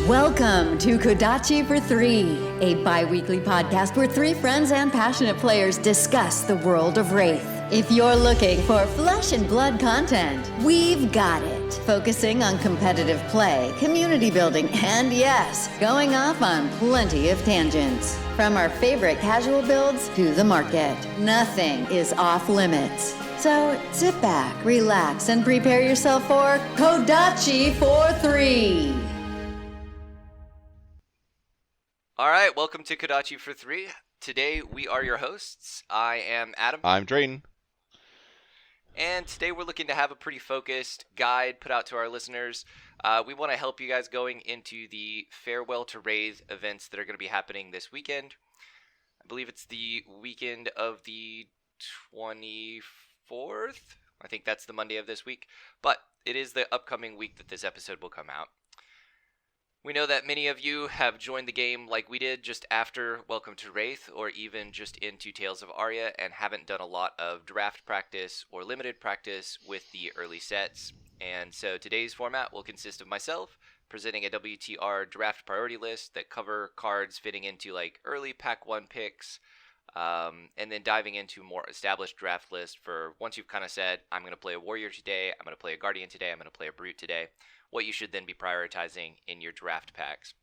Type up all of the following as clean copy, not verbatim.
Welcome to Kodachi for Three, a bi-weekly podcast where three friends and passionate players discuss the world of Wraith. If you're looking for flesh and blood content, we've got it. Focusing on competitive play, community building, and yes, going off on plenty of tangents. From our favorite casual builds to the market, nothing is off limits. So sit back, relax, and prepare yourself for Kodachi for Three. All right, welcome to Kodachi for Three. Today we are your hosts. I am Adam. I'm Drayton. And today we're looking to have a pretty focused guide put out to our listeners. We want to help you guys going into the Farewell to Rathe events that are going to be happening this weekend. I believe it's the weekend of the 24th. I think that's the Monday of this week. But it is the upcoming week that this episode will come out. We know that many of you have joined the game like we did just after Welcome to Rathe, or even just into Tales of Aria, and haven't done a lot of draft practice or limited practice with the early sets. And so today's format will consist of myself presenting a WtR Draft priority list that cover cards fitting into like early Pack 1 picks, and then diving into more established draft list for once you've kind of said, I'm going to play a Warrior today, I'm going to play a Guardian today, I'm going to play a Brute today, what you should then be prioritizing in your draft packs.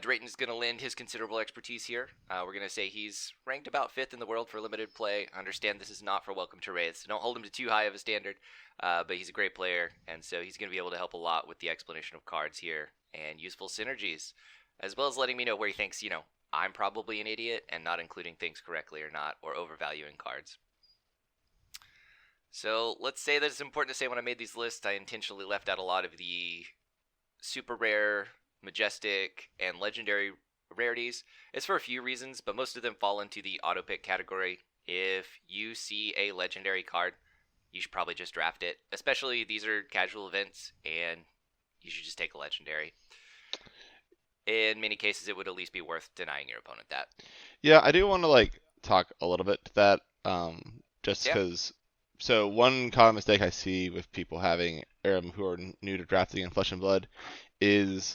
Drayton is going to lend his considerable expertise here. We're going to say he's ranked about 5th in the world for limited play. I understand this is not for Welcome to Rathe, so don't hold him to too high of a standard, but he's a great player, and so he's going to be able to help a lot with the explanation of cards here and useful synergies, as well as letting me know where he thinks, I'm probably an idiot and not including things correctly or not, or overvaluing cards. So let's say that it's important to say when I made these lists, I intentionally left out a lot of the super rare, majestic, and legendary rarities. It's for a few reasons, but most of them fall into the auto pick category. If you see a legendary card, you should probably just draft it. Especially these are casual events, and you should just take a legendary. In many cases, it would at least be worth denying your opponent that. Yeah, I do want to talk a little bit to that, just because. So one common mistake I see with people having who are new to drafting in Flesh and Blood is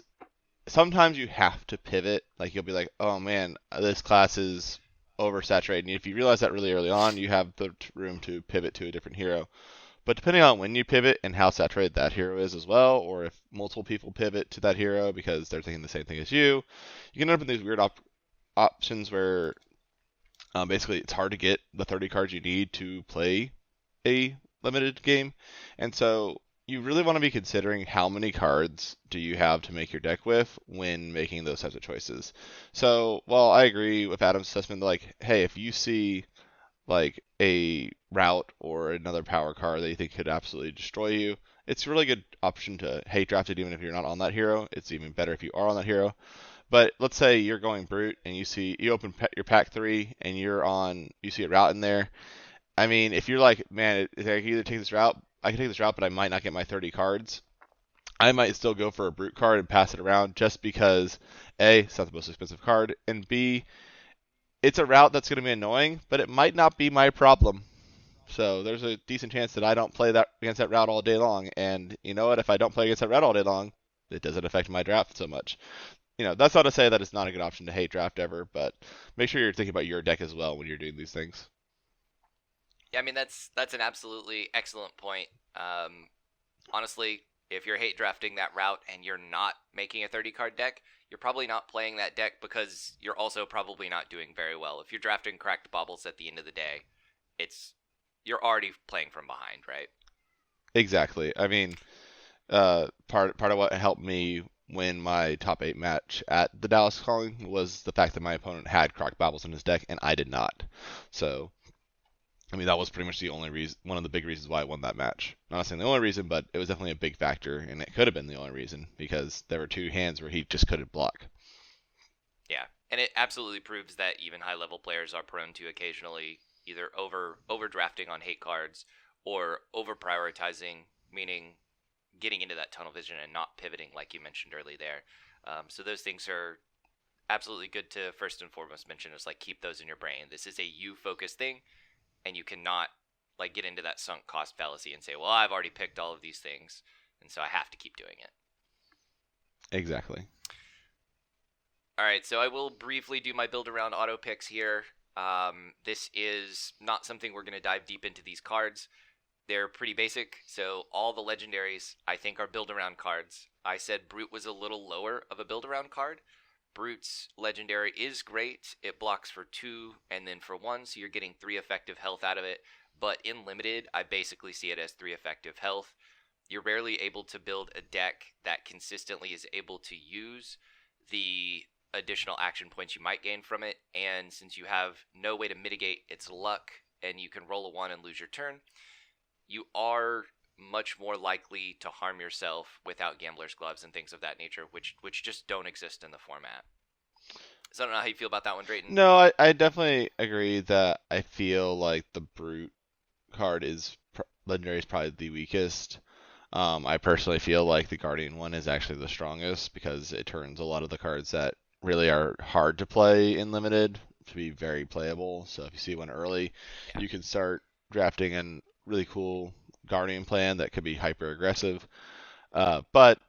sometimes you have to pivot. Like you'll be like, oh man, this class is oversaturated. And if you realize that really early on, you have the room to pivot to a different hero. But depending on when you pivot and how saturated that hero is as well, or if multiple people pivot to that hero because they're thinking the same thing as you can end up in these weird options where basically it's hard to get the 30 cards you need to play a limited game. And so you really want to be considering how many cards do you have to make your deck with when making those types of choices. So while I agree with Adam's assessment, hey, if you see a route or another power card that you think could absolutely destroy you, it's a really good option to hate draft it even if you're not on that hero. It's even better if you are on that hero. But let's say you're going Brute and you open your pack 3 and you see a route in there. I mean, if you're like, man, I can either take this route, but I might not get my 30 cards. I might still go for a Brute card and pass it around just because A, it's not the most expensive card, and B, it's a route that's going to be annoying, but it might not be my problem. So there's a decent chance that I don't play against that route all day long. And you know what? If I don't play against that route all day long, it doesn't affect my draft so much. That's not to say that it's not a good option to hate draft ever, but make sure you're thinking about your deck as well when you're doing these things. Yeah, I mean, that's an absolutely excellent point. Honestly, if you're hate drafting that route and you're not making a 30-card deck, you're probably not playing that deck because you're also probably not doing very well. If you're drafting cracked baubles at the end of the day, you're already playing from behind, right? Exactly. I mean, part of what helped me win my top 8 match at the Dallas Calling was the fact that my opponent had cracked baubles in his deck and I did not. So I mean, that was pretty much the only reason, one of the big reasons why I won that match. Not saying the only reason, but it was definitely a big factor, and it could have been the only reason because there were 2 hands where he just couldn't block. Yeah, and it absolutely proves that even high-level players are prone to occasionally either overdrafting on hate cards or over-prioritizing, meaning getting into that tunnel vision and not pivoting like you mentioned earlier there. So those things are absolutely good to first and foremost mention is keep those in your brain. This is a you-focused thing. And you cannot get into that sunk cost fallacy and say, well, I've already picked all of these things, and so I have to keep doing it. Exactly. All right, so I will briefly do my build around auto picks here. This is not something we're going to dive deep into these cards. They're pretty basic, so all the legendaries I think are build around cards. I said Brute was a little lower of a build around card. Brute's legendary is great. It blocks for 2 and then for 1, so you're getting 3 effective health out of it. But in limited, I basically see it as 3 effective health. You're rarely able to build a deck that consistently is able to use the additional action points you might gain from it, and since you have no way to mitigate its luck and you can roll a 1 and lose your turn, you are much more likely to harm yourself without Gambler's Gloves and things of that nature, which just don't exist in the format. So I don't know how you feel about that one, Drayton. No, I definitely agree that I feel like the Brute card is legendary is probably the weakest. I personally feel like the Guardian one is actually the strongest because it turns a lot of the cards that really are hard to play in limited to be very playable. So if you see one early, you can start drafting a really cool Guardian plan that could be hyper aggressive. But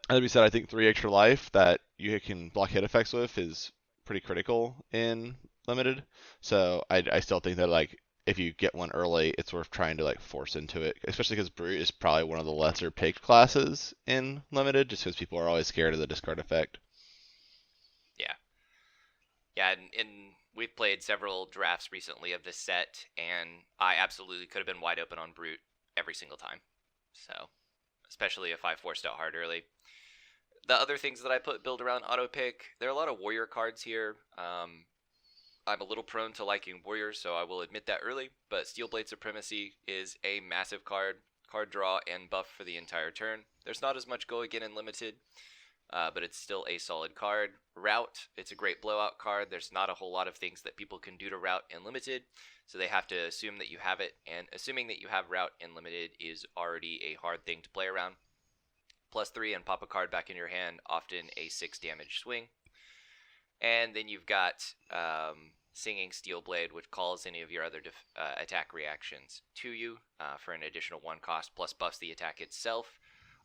as we said, I think 3 extra life that you can block hit effects with is pretty critical in limited. So I still think that like if you get one early, it's worth trying to like force into it, especially because Brute is probably one of the lesser picked classes in limited, just because people are always scared of the discard effect. Yeah, and we've played several drafts recently of this set, and I absolutely could have been wide open on Brute every single time. So, especially if I forced out hard early. The other things that I build around auto pick, there are a lot of warrior cards here. I'm a little prone to liking warriors, so I will admit that early, but Steelblade Supremacy is a massive card draw and buff for the entire turn. There's not as much go again in limited, but it's still a solid card. Rout, it's a great blowout card. There's not a whole lot of things that people can do to Rout in limited, so they have to assume that you have it, and assuming that you have Rout in limited is already a hard thing to play around. +3 and pop a card back in your hand, often a 6 damage swing. And then you've got Singing Steelblade, which calls any of your other attack reactions to you for an additional 1 cost, plus buffs the attack itself.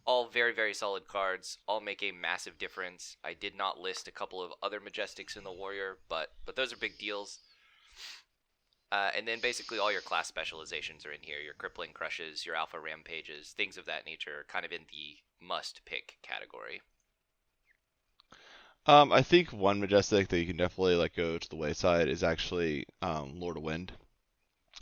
All very, very solid cards, all make a massive difference. I did not list a couple of other Majestics in the Warrior, but those are big deals. And then basically all your class specializations are in here. Your Crippling Crushes, your Alpha Rampages, things of that nature are kind of in the must-pick category. I think one Majestic that you can definitely let go to the wayside is actually Lord of Wind.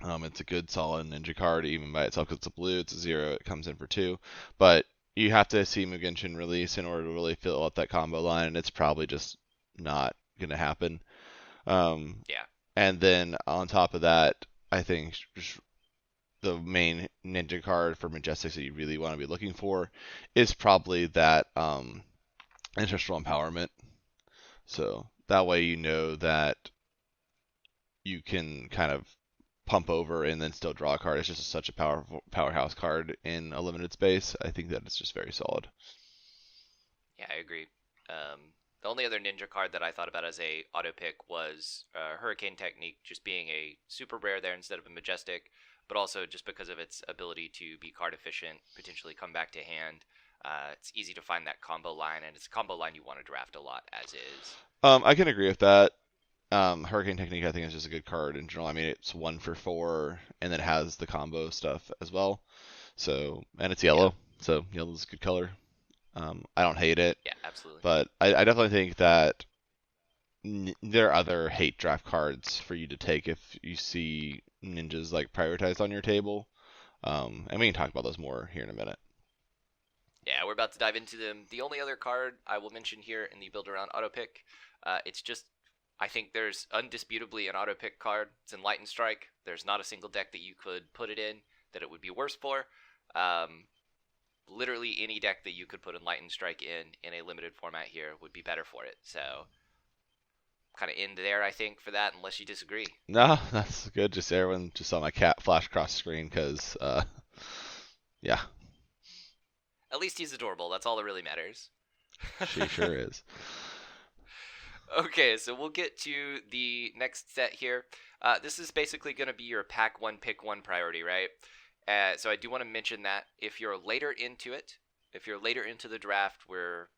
It's a good solid ninja card even by itself because it's a blue, it's a 0, it comes in for 2. But you have to see Mugen release in order to really fill up that combo line, and it's probably just not going to happen. And then on top of that, I think the main ninja card for Majestics that you really want to be looking for is probably that Ancestral Empowerment. So that way you know that you can kind of pump over and then still draw a card. It's just such a powerhouse card in a limited space. I think that it's just very solid. Yeah, I agree. The only other ninja card that I thought about as a auto pick was Hurricane Technique, just being a super rare there instead of a Majestic, but also just because of its ability to be card efficient, potentially come back to hand. It's easy to find that combo line, and it's a combo line you want to draft a lot as is. I can agree with that. Hurricane Technique I think is just a good card in general. I mean, it's 1 for 4, and then it has the combo stuff as well. So, and it's yellow, so yellow is a good color. I don't hate it. Yeah, absolutely. But I definitely think that there are other hate draft cards for you to take if you see ninjas like prioritized on your table. And we can talk about those more here in a minute. Yeah, we're about to dive into them. The only other card I will mention here in the build around auto pick, it's just, I think there's undisputably an auto pick card. It's Enlightened Strike. There's not a single deck that you could put it in that it would be worse for. Literally any deck that you could put Enlightened Strike in a limited format here would be better for it. So, kind of in there, I think, for that, unless you disagree. No, that's good. Just everyone just saw my cat flash across the screen because, yeah. At least he's adorable. That's all that really matters. She sure is. Okay, so we'll get to the next set here. This is basically going to be your pack 1, pick 1 priority, right? So I do want to mention that if you're later into it, if you're later into the draft, we're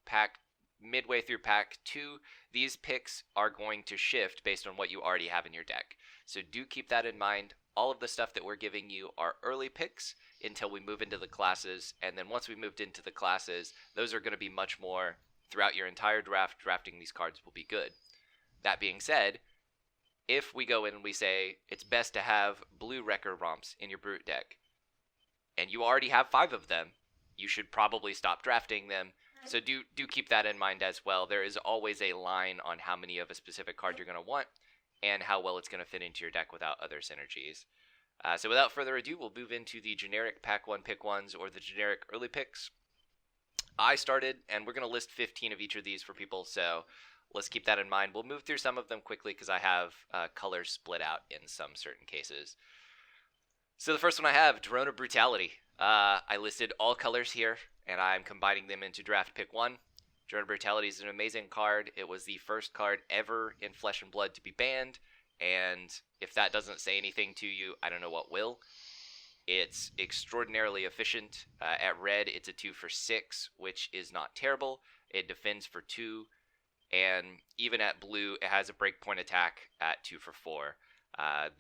midway through pack 2, these picks are going to shift based on what you already have in your deck. So do keep that in mind. All of the stuff that we're giving you are early picks until we move into the classes, and then once we moved into the classes, those are going to be much more throughout your entire draft. Drafting these cards will be good. That being said, if we go in and we say it's best to have blue Wrecker Romps in your Brute deck, and you already have 5 of them, you should probably stop drafting them. So do keep that in mind as well. There is always a line on how many of a specific card you're going to want and how well it's going to fit into your deck without other synergies. So without further ado, we'll move into the generic pack 1 pick 1s or the generic early picks. I started, and we're going to list 15 of each of these for people, so let's keep that in mind. We'll move through some of them quickly because I have colors split out in some certain cases. So the first one I have, Drone of Brutality. I listed all colors here, and I'm combining them into draft pick 1. Drone of Brutality is an amazing card. It was the first card ever in Flesh and Blood to be banned, and if that doesn't say anything to you, I don't know what will. It's extraordinarily efficient. At red, it's a 2 for 6, which is not terrible. It defends for 2, and even at blue, it has a breakpoint attack at 2 for 4.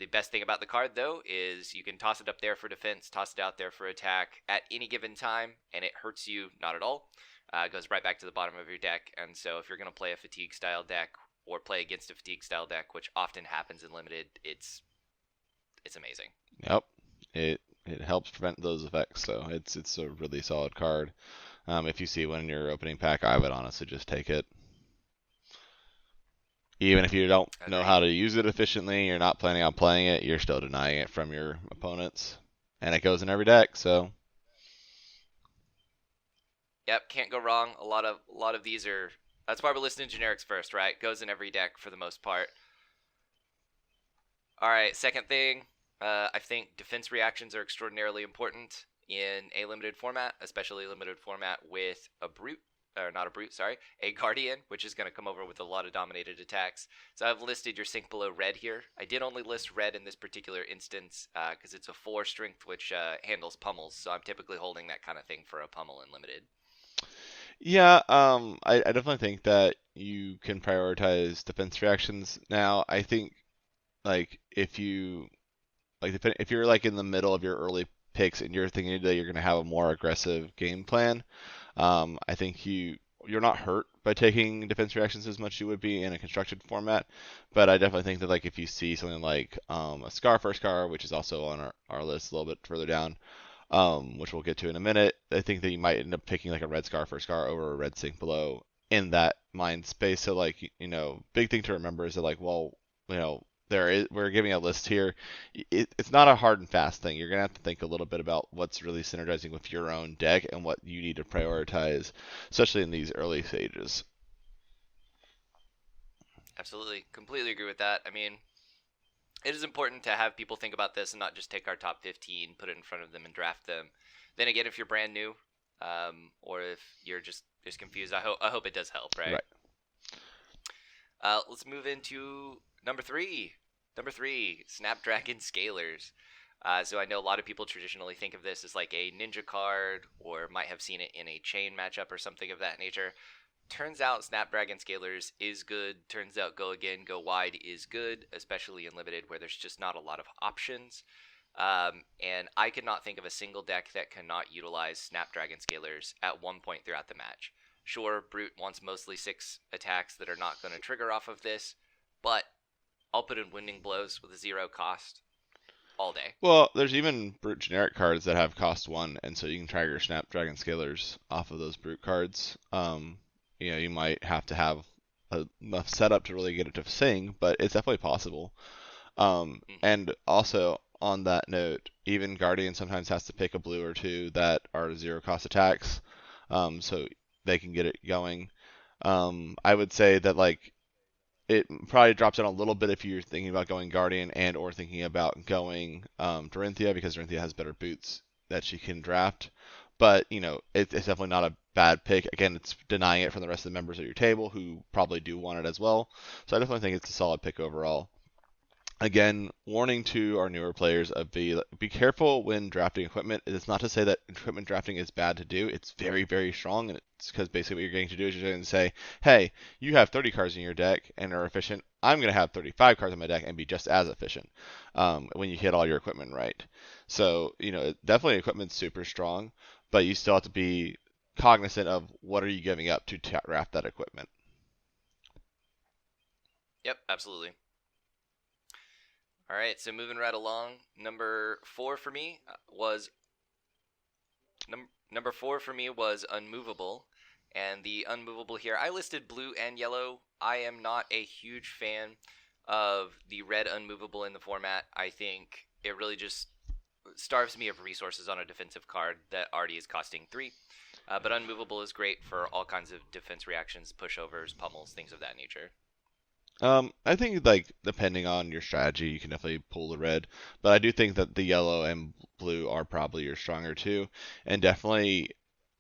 The best thing about the card, though, is you can toss it up there for defense, toss it out there for attack at any given time, and it hurts you not at all. It goes right back to the bottom of your deck, and so if you're going to play a fatigue-style deck or play against a fatigue-style deck, which often happens in Limited, it's amazing. Yep, it helps prevent those effects, so it's a really solid card. If you see one in your opening pack, I would honestly just take it. Even if you don't know how to use it efficiently, you're not planning on playing it, you're still denying it from your opponents. And it goes in every deck, so. Yep, can't go wrong. A lot of these are. That's why we're listing generics first, right? Goes in every deck for the most part. All right, second thing, I think defense reactions are extraordinarily important in a limited format, especially limited format with a brute. Or not a brute, sorry, a guardian, which is going to come over with a lot of dominated attacks. So I've listed your sink below red here. I did only list red in this particular instance because it's a 4 strength, which handles pummels. So I'm typically holding that kind of thing for a pummel in limited. Yeah, I definitely think that you can prioritize defense reactions. Now, I think like if you're like in the middle of your early picks and you're thinking that you're going to have a more aggressive game plan, I think you're not hurt by taking defense reactions as much as you would be in a constructed format, but I definitely think that like if you see something like a Scar for Scar, which is also on our list a little bit further down, which we'll get to in a minute, I think that you might end up picking like a red Scar for Scar over a red Sink Below in that mind space. So like, big thing to remember is that like, well, we're giving a list here. It's not a hard and fast thing. You're going to have to think a little bit about what's really synergizing with your own deck and what you need to prioritize, especially in these early stages. Absolutely. Completely agree with that. I mean, it is important to have people think about this and not just take our top 15, put it in front of them, and draft them. Then again, if you're brand new, or if you're just confused, I hope it does help, right? Let's move into number 3. Number 3, Snapdragon Scalers. So I know a lot of people traditionally think of this as like a ninja card, or might have seen it in a chain matchup or something of that nature. Turns out Snapdragon Scalers is good. Turns out Go Again, Go Wide is good, especially in Limited where there's just not a lot of options. And I could not think of a single deck that cannot utilize Snapdragon Scalers at one point throughout the match. Sure, Brute wants mostly 6 attacks that are not going to trigger off of this, but I'll put in Winding Blows with a 0 cost all day. Well, there's even Brute generic cards that have cost 1, and so you can try your Snapdragon Scalers off of those Brute cards. You might have to have enough setup to really get it to sing, but it's definitely possible. And also, on that note, even Guardian sometimes has to pick a blue or 2 that are 0 cost attacks, so they can get it going. I would say that like it probably drops down a little bit if you're thinking about going Guardian and or thinking about going Dorinthia, because Dorinthia has better boots that she can draft. But, it's definitely not a bad pick. Again, it's denying it from the rest of the members of your table who probably do want it as well. So I definitely think it's a solid pick overall. Again, warning to our newer players of be careful when drafting equipment. It's not to say that equipment drafting is bad to do. It's very, very strong, and it's because basically what you're going to do is you're going to say, hey, you have 30 cards in your deck and are efficient. I'm going to have 35 cards in my deck and be just as efficient when you hit all your equipment right. So, definitely equipment's super strong, but you still have to be cognizant of what are you giving up to draft that equipment. Yep, absolutely. All right, so moving right along, number 4 for me was Unmovable, and the Unmovable here, I listed blue and yellow. I am not a huge fan of the red Unmovable in the format. I think it really just starves me of resources on a defensive card that already is costing 3. But Unmovable is great for all kinds of defense reactions, pushovers, pummels, things of that nature. I think depending on your strategy, you can definitely pull the red, but I do think that the yellow and blue are probably your stronger two, and definitely,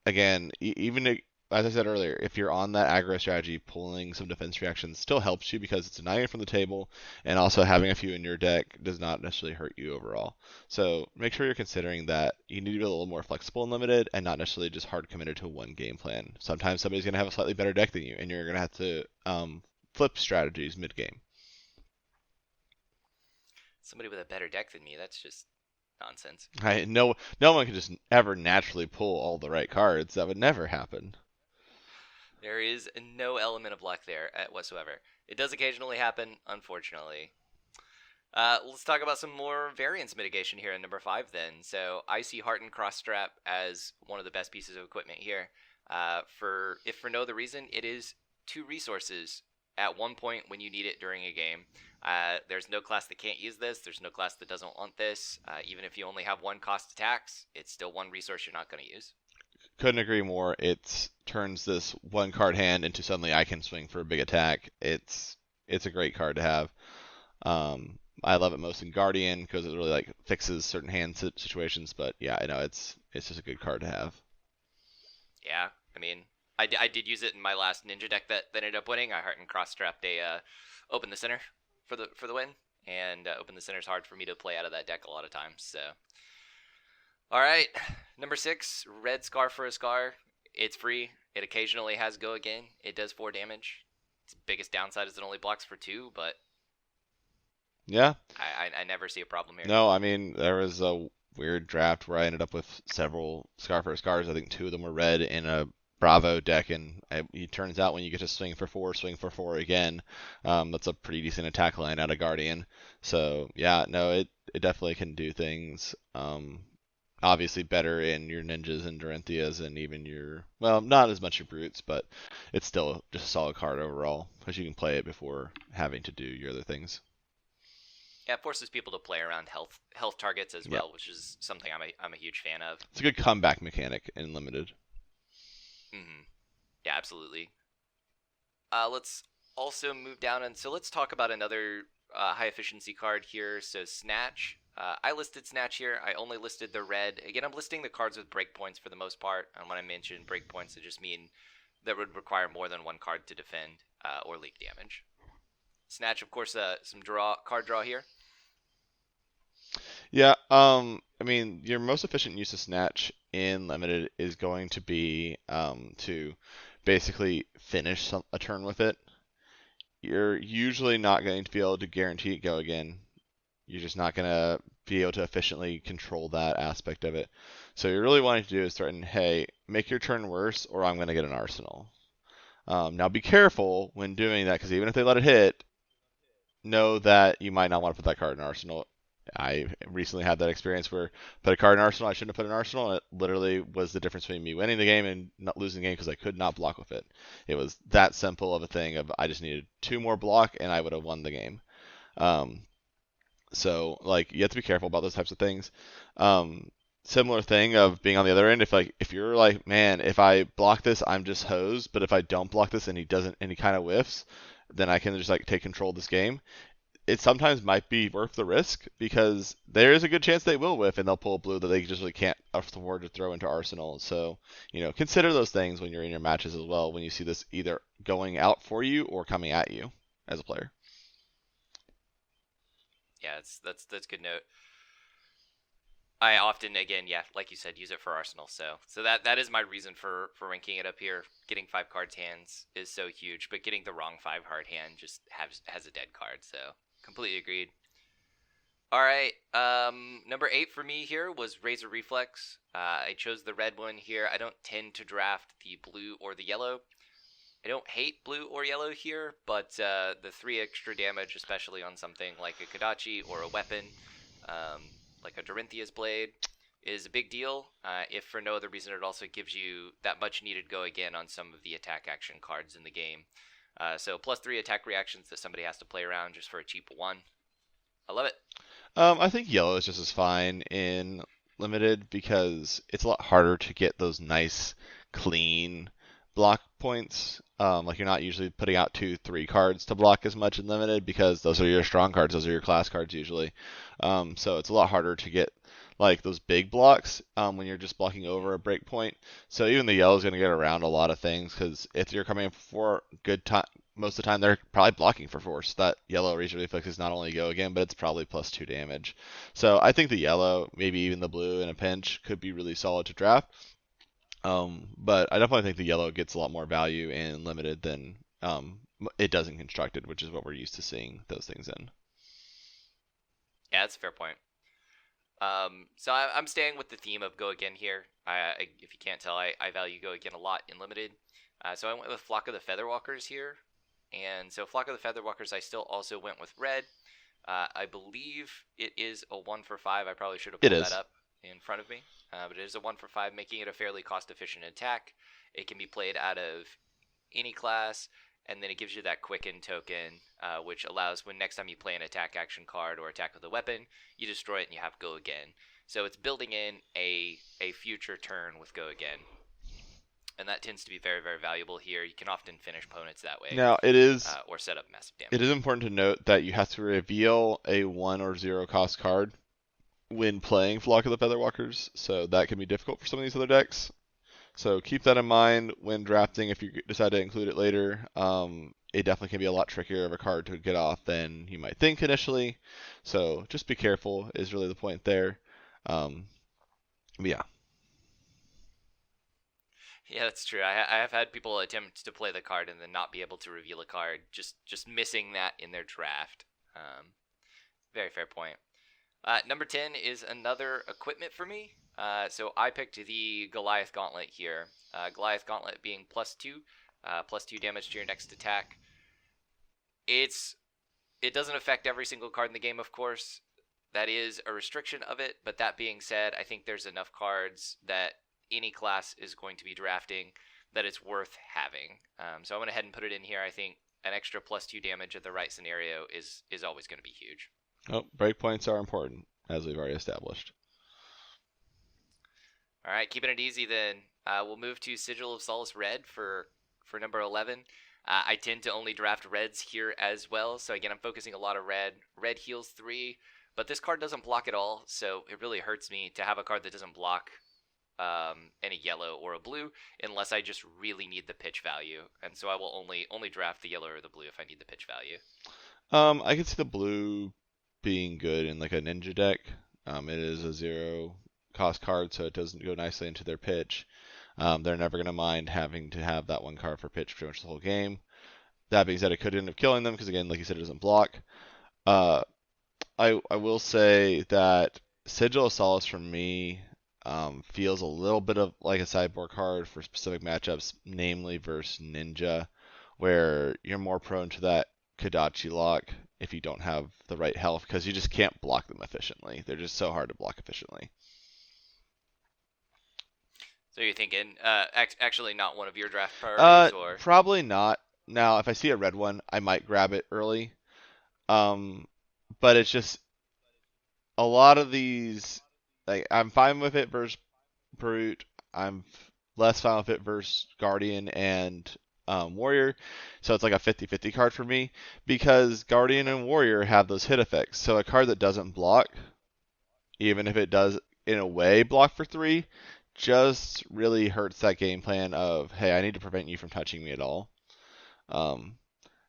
again, as I said earlier, if you're on that aggro strategy, pulling some defense reactions still helps you because it's denying from the table, and also having a few in your deck does not necessarily hurt you overall. So make sure you're considering that you need to be a little more flexible and limited, and not necessarily just hard committed to one game plan. Sometimes somebody's going to have a slightly better deck than you, and you're going to have to flip strategies mid-game. Somebody with a better deck than me, that's just nonsense. No one can just ever naturally pull all the right cards. That would never happen. There is no element of luck there whatsoever. It does occasionally happen, unfortunately. Let's talk about some more variance mitigation here in number 5 then. So I see Heartened Crossstrap as one of the best pieces of equipment here. If for no other reason, it is 2 resources at one point when you need it during a game. There's no class that can't use this. There's no class that doesn't want this. Even if you only have 1 cost attacks, it's still 1 resource you're not going to use. Couldn't agree more. It turns this 1 card hand into suddenly I can swing for a big attack. It's a great card to have. I love it most in Guardian because it really fixes certain hand situations. But yeah, I know it's just a good card to have. Yeah, I mean, I did use it in my last Ninja deck that ended up winning. I Heartened Crossstrapped a Open the Center for the win, and Open the Center is hard for me to play out of that deck a lot of times. So, all right, number 6, Red Scar for a Scar. It's free. It occasionally has Go Again. It does 4 damage. Its biggest downside is it only blocks for 2, but yeah, I never see a problem here. No, I mean there was a weird draft where I ended up with several Scar for Scars. I think 2 of them were red in a Bravo deck, and it turns out when you get to swing for 4 again, that's a pretty decent attack line out of Guardian. So yeah, no, it definitely can do things. Obviously better in your ninjas and Dorinthias and even not as much your brutes, but it's still just a solid card overall because you can play it before having to do your other things. Yeah, it forces people to play around health targets as well, which is something I'm a huge fan of. It's a good comeback mechanic in limited. Mm-hmm. Yeah, absolutely. Let's also move down, and so let's talk about another high efficiency card here. So Snatch. I listed Snatch here. I only listed the red. Again, I'm listing the cards with breakpoints for the most part. And when I mention breakpoints, I just mean that would require more than 1 card to defend or leak damage. Snatch, of course, some card draw here. Yeah, I mean, your most efficient use of Snatch in limited is going to be to basically finish a turn with it. You're usually not going to be able to guarantee it Go Again. You're just not going to be able to efficiently control that aspect of it. So you're really wanting to do is threaten, hey, make your turn worse or I'm going to get an arsenal. Now be careful when doing that because even if they let it hit, know that you might not want to put that card in arsenal. I recently had that experience where I put a card in arsenal I shouldn't have put in arsenal, and it literally was the difference between me winning the game and not losing the game because I could not block with it. It was that simple of a thing of I just needed 2 more block and I would have won the game. So you have to be careful about those types of things. Similar thing of being on the other end. If you're like, man, if I block this, I'm just hosed. But if I don't block this and he kind of whiffs, then I can just take control of this game. It sometimes might be worth the risk because there is a good chance they will whiff and they'll pull a blue that they just really can't afford to throw into arsenal. So, consider those things when you're in your matches as well when you see this either going out for you or coming at you as a player. Yeah, that's good note. I often, again, yeah, like you said, use it for Arsenal. So that is my reason for ranking it up here. Getting 5 cards hands is so huge, but getting the wrong 5 hard hand just has a dead card. So completely agreed. All right, number 8 for me here was Razor Reflex. I chose the red one here. I don't tend to draft the blue or the yellow. I don't hate blue or yellow here, but the 3 extra damage, especially on something like a Kodachi or a weapon, like a Dorinthia's Blade, is a big deal. If for no other reason, it also gives you that much needed go again on some of the attack action cards in the game. So +3 attack reactions that somebody has to play around just for a cheap 1. I love it. I think yellow is just as fine in limited because it's a lot harder to get those nice, clean block points. Like you're not usually putting out 2-3 cards to block as much in limited because those are your strong cards, those are your class cards usually. So it's a lot harder to get like those big blocks when you're just blocking over a break point. So even the yellow is going to get around a lot of things because if you're coming for good time, most of the time they're probably blocking for force. That yellow Razor Reflex is not only go again, but it's probably +2 damage. So I think the yellow, maybe even the blue in a pinch, could be really solid to draft. But I definitely think the yellow gets a lot more value in limited than it does in constructed, which is what we're used to seeing those things in. Yeah, that's a fair point. So I'm staying with the theme of go again here. If you can't tell, I value go again a lot in limited. So I went with Flock of the Featherwalkers here. And so Flock of the Featherwalkers, I still also went with red. I believe it is a 1 for 5. I probably should have pulled that up in front of me. But it is a 1 for 5, making it a fairly cost-efficient attack. It can be played out of any class, and then it gives you that quicken token, which allows when next time you play an attack action card or attack with a weapon, you destroy it and you have go again. So it's building in a future turn with go again. And that tends to be very, very valuable here. You can often finish opponents that way. Now, it is or set up massive damage. It is important to note that you have to reveal a 1 or 0 cost card when playing Flock of the Featherwalkers, so that can be difficult for some of these other decks. So keep that in mind when drafting if you decide to include it later. It definitely can be a lot trickier of a card to get off than you might think initially. So just be careful is really the point there. But yeah. Yeah, that's true. I have had people attempt to play the card and then not be able to reveal a card, just missing that in their draft. Very fair point. Number 10 is another equipment for me. So I picked the Goliath Gauntlet here. Goliath Gauntlet being +2 damage to your next attack. It doesn't affect every single card in the game, of course. That is a restriction of it, but that being said, I think there's enough cards that any class is going to be drafting that it's worth having. So I went ahead and put it in here. I think an extra +2 damage at the right scenario is always going to be huge. Oh, breakpoints are important, as we've already established. All right, keeping it easy then. We'll move to Sigil of Solace Red for number 11. I tend to only draft reds here as well. So again, I'm focusing a lot of red. Red heals 3, but this card doesn't block at all. So it really hurts me to have a card that doesn't block and a yellow or a blue unless I just really need the pitch value. And so I will only draft the yellow or the blue if I need the pitch value. I can see the blue being good in like a ninja deck. It is a 0 cost card, so it doesn't go nicely into their pitch. They're never going to mind having to have that 1 card for pitch pretty much the whole game. That being said, it could end up killing them because, again, like you said, it doesn't block. I will say that Sigil of Solace for me feels a little bit of like a sideboard card for specific matchups, namely versus Ninja, where you're more prone to that Kodachi lock if you don't have the right health because you just can't block them efficiently. They're just so hard to block efficiently. So you're thinking actually not one of your draft priorities? Or Probably not. Now, if I see a red one, I might grab it early. But it's just a lot of these, like I'm fine with it versus Brute. I'm less fine with it versus Guardian and Warrior. So it's like a 50-50 card for me because Guardian and Warrior have those hit effects. So a card that doesn't block, even if it does in a way block for 3, just really hurts that game plan of, hey, I need to prevent you from touching me at all.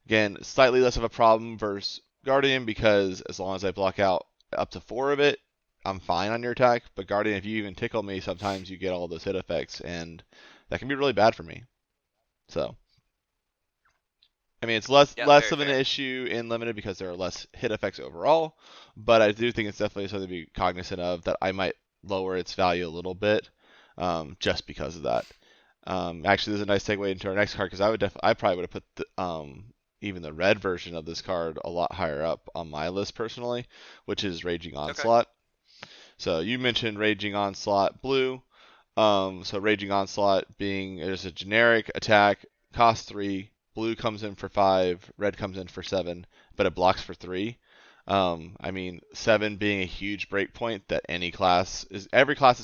Again, slightly less of a problem versus Guardian because as long as I block out up to 4 of it, I'm fine on your attack. But Guardian, if you even tickle me, sometimes you get all those hit effects, and that can be really bad for me. So, I mean, it's less of an issue in limited because there are less hit effects overall, but I do think it's definitely something to be cognizant of that I might lower its value a little bit, just because of that. Actually, there's a nice segue into our next card because I probably would have put even the red version of this card a lot higher up on my list personally, which is Raging Onslaught. Okay. So you mentioned Raging Onslaught blue. So Raging Onslaught being there's a generic attack, cost 3, blue comes in for 5, red comes in for 7, but it blocks for 3. I mean, 7 being a huge breakpoint that every class is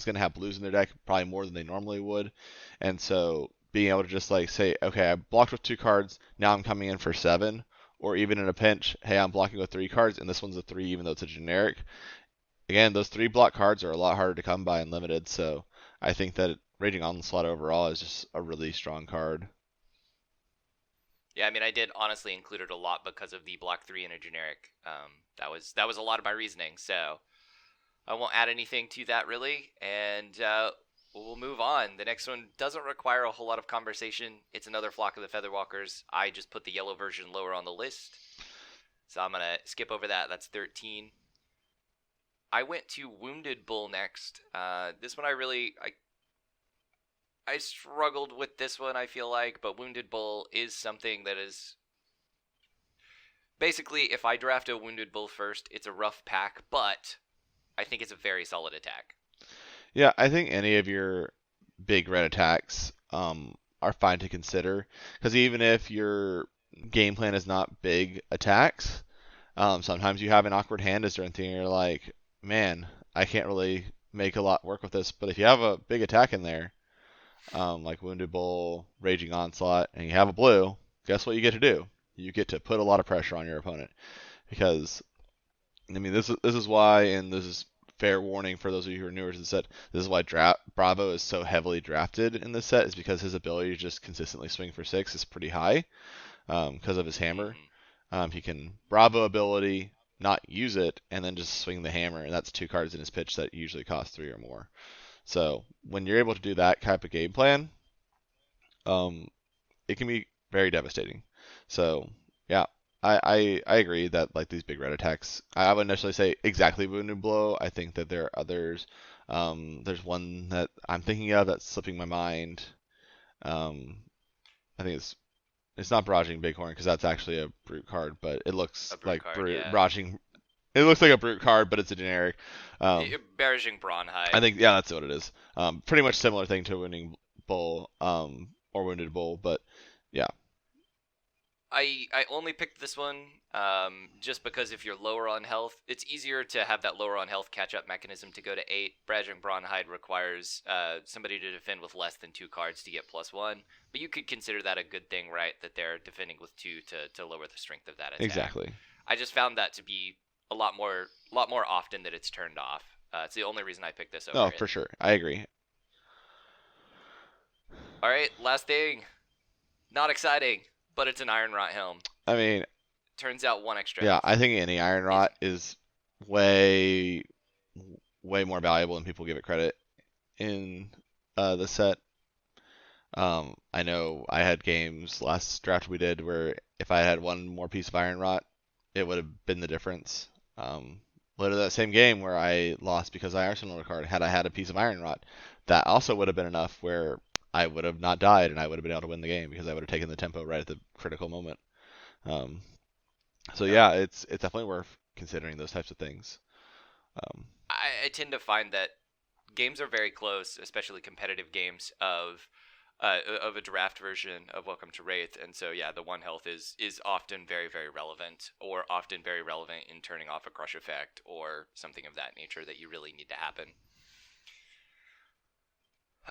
going to have blues in their deck, probably more than they normally would. And so being able to just like say, okay, I blocked with 2 cards, now I'm coming in for 7, or even in a pinch, hey, I'm blocking with 3 cards, and this one's a 3 even though it's a generic. Again, those 3 block cards are a lot harder to come by in limited, so I think that Raging Onslaught overall is just a really strong card. Yeah, I mean, I did honestly include it a lot because of the block 3 in a generic. That was a lot of my reasoning, so I won't add anything to that really, and we'll move on. The next one doesn't require a whole lot of conversation. It's another Flock of the Featherwalkers. I just put the yellow version lower on the list, so I'm going to skip over that. That's 13. I went to Wounded Bull next. This one I struggled with this one, I feel like, but Wounded Bull is something that is... Basically, if I draft a Wounded Bull first, it's a rough pack, but I think it's a very solid attack. Yeah, I think any of your big red attacks are fine to consider, because even if your game plan is not big attacks, sometimes you have an awkward hand as during thing, and you're like, man, I can't really make a lot work with this, but if you have a big attack in there, like Wounded Bull, Raging Onslaught, and you have a blue, guess what you get to do? You get to put a lot of pressure on your opponent. Because, I mean, this is why, and this is fair warning for those of you who are newer to the set, this is why Bravo is so heavily drafted in this set, is because his ability to just consistently swing for 6 is pretty high because of his hammer. He can Bravo ability, not use it, and then just swing the hammer, and that's 2 cards in his pitch that usually cost 3 or more. So when you're able to do that type of game plan, it can be very devastating. So yeah, I agree that like these big red attacks, I wouldn't necessarily say exactly Wounded Blow. I think that there are others. There's one that I'm thinking of that's slipping my mind. I think it's not Barraging Bighorn because that's actually a brute card, but it looks like Barraging. It looks like a brute card, but it's a generic. Barraging Brawnhide. I think, yeah, that's what it is. Pretty much similar thing to Wounding Bull, or Wounded Bull, but yeah. I only picked this one just because if you're lower on health, it's easier to have that lower on health catch-up mechanism to go to 8. Barraging Brawnhide requires somebody to defend with less than 2 cards to get +1, but you could consider that a good thing, right? That they're defending with 2 to lower the strength of that attack. Exactly. I just found that to be a lot more often that it's turned off. It's the only reason I picked this over. No, for sure. I agree. All right, last thing. Not exciting, but it's an Iron Rot Helm. I mean, turns out 1 extra. Yeah, I think any Iron Rot is way more valuable than people give it credit in the set. I know I had games last draft we did where if I had one more piece of Iron Rot, it would have been the difference. Literally that same game where I lost because I arsenal a card, had I had a piece of Iron Rot, that also would have been enough where I would have not died and I would have been able to win the game because I would have taken the tempo right at the critical moment. So yeah, it's definitely worth considering those types of things. I tend to find that games are very close, especially competitive games of a draft version of Welcome to Rathe, and so yeah, the 1 health is often very, very relevant, or often very relevant in turning off a crush effect or something of that nature that you really need to happen.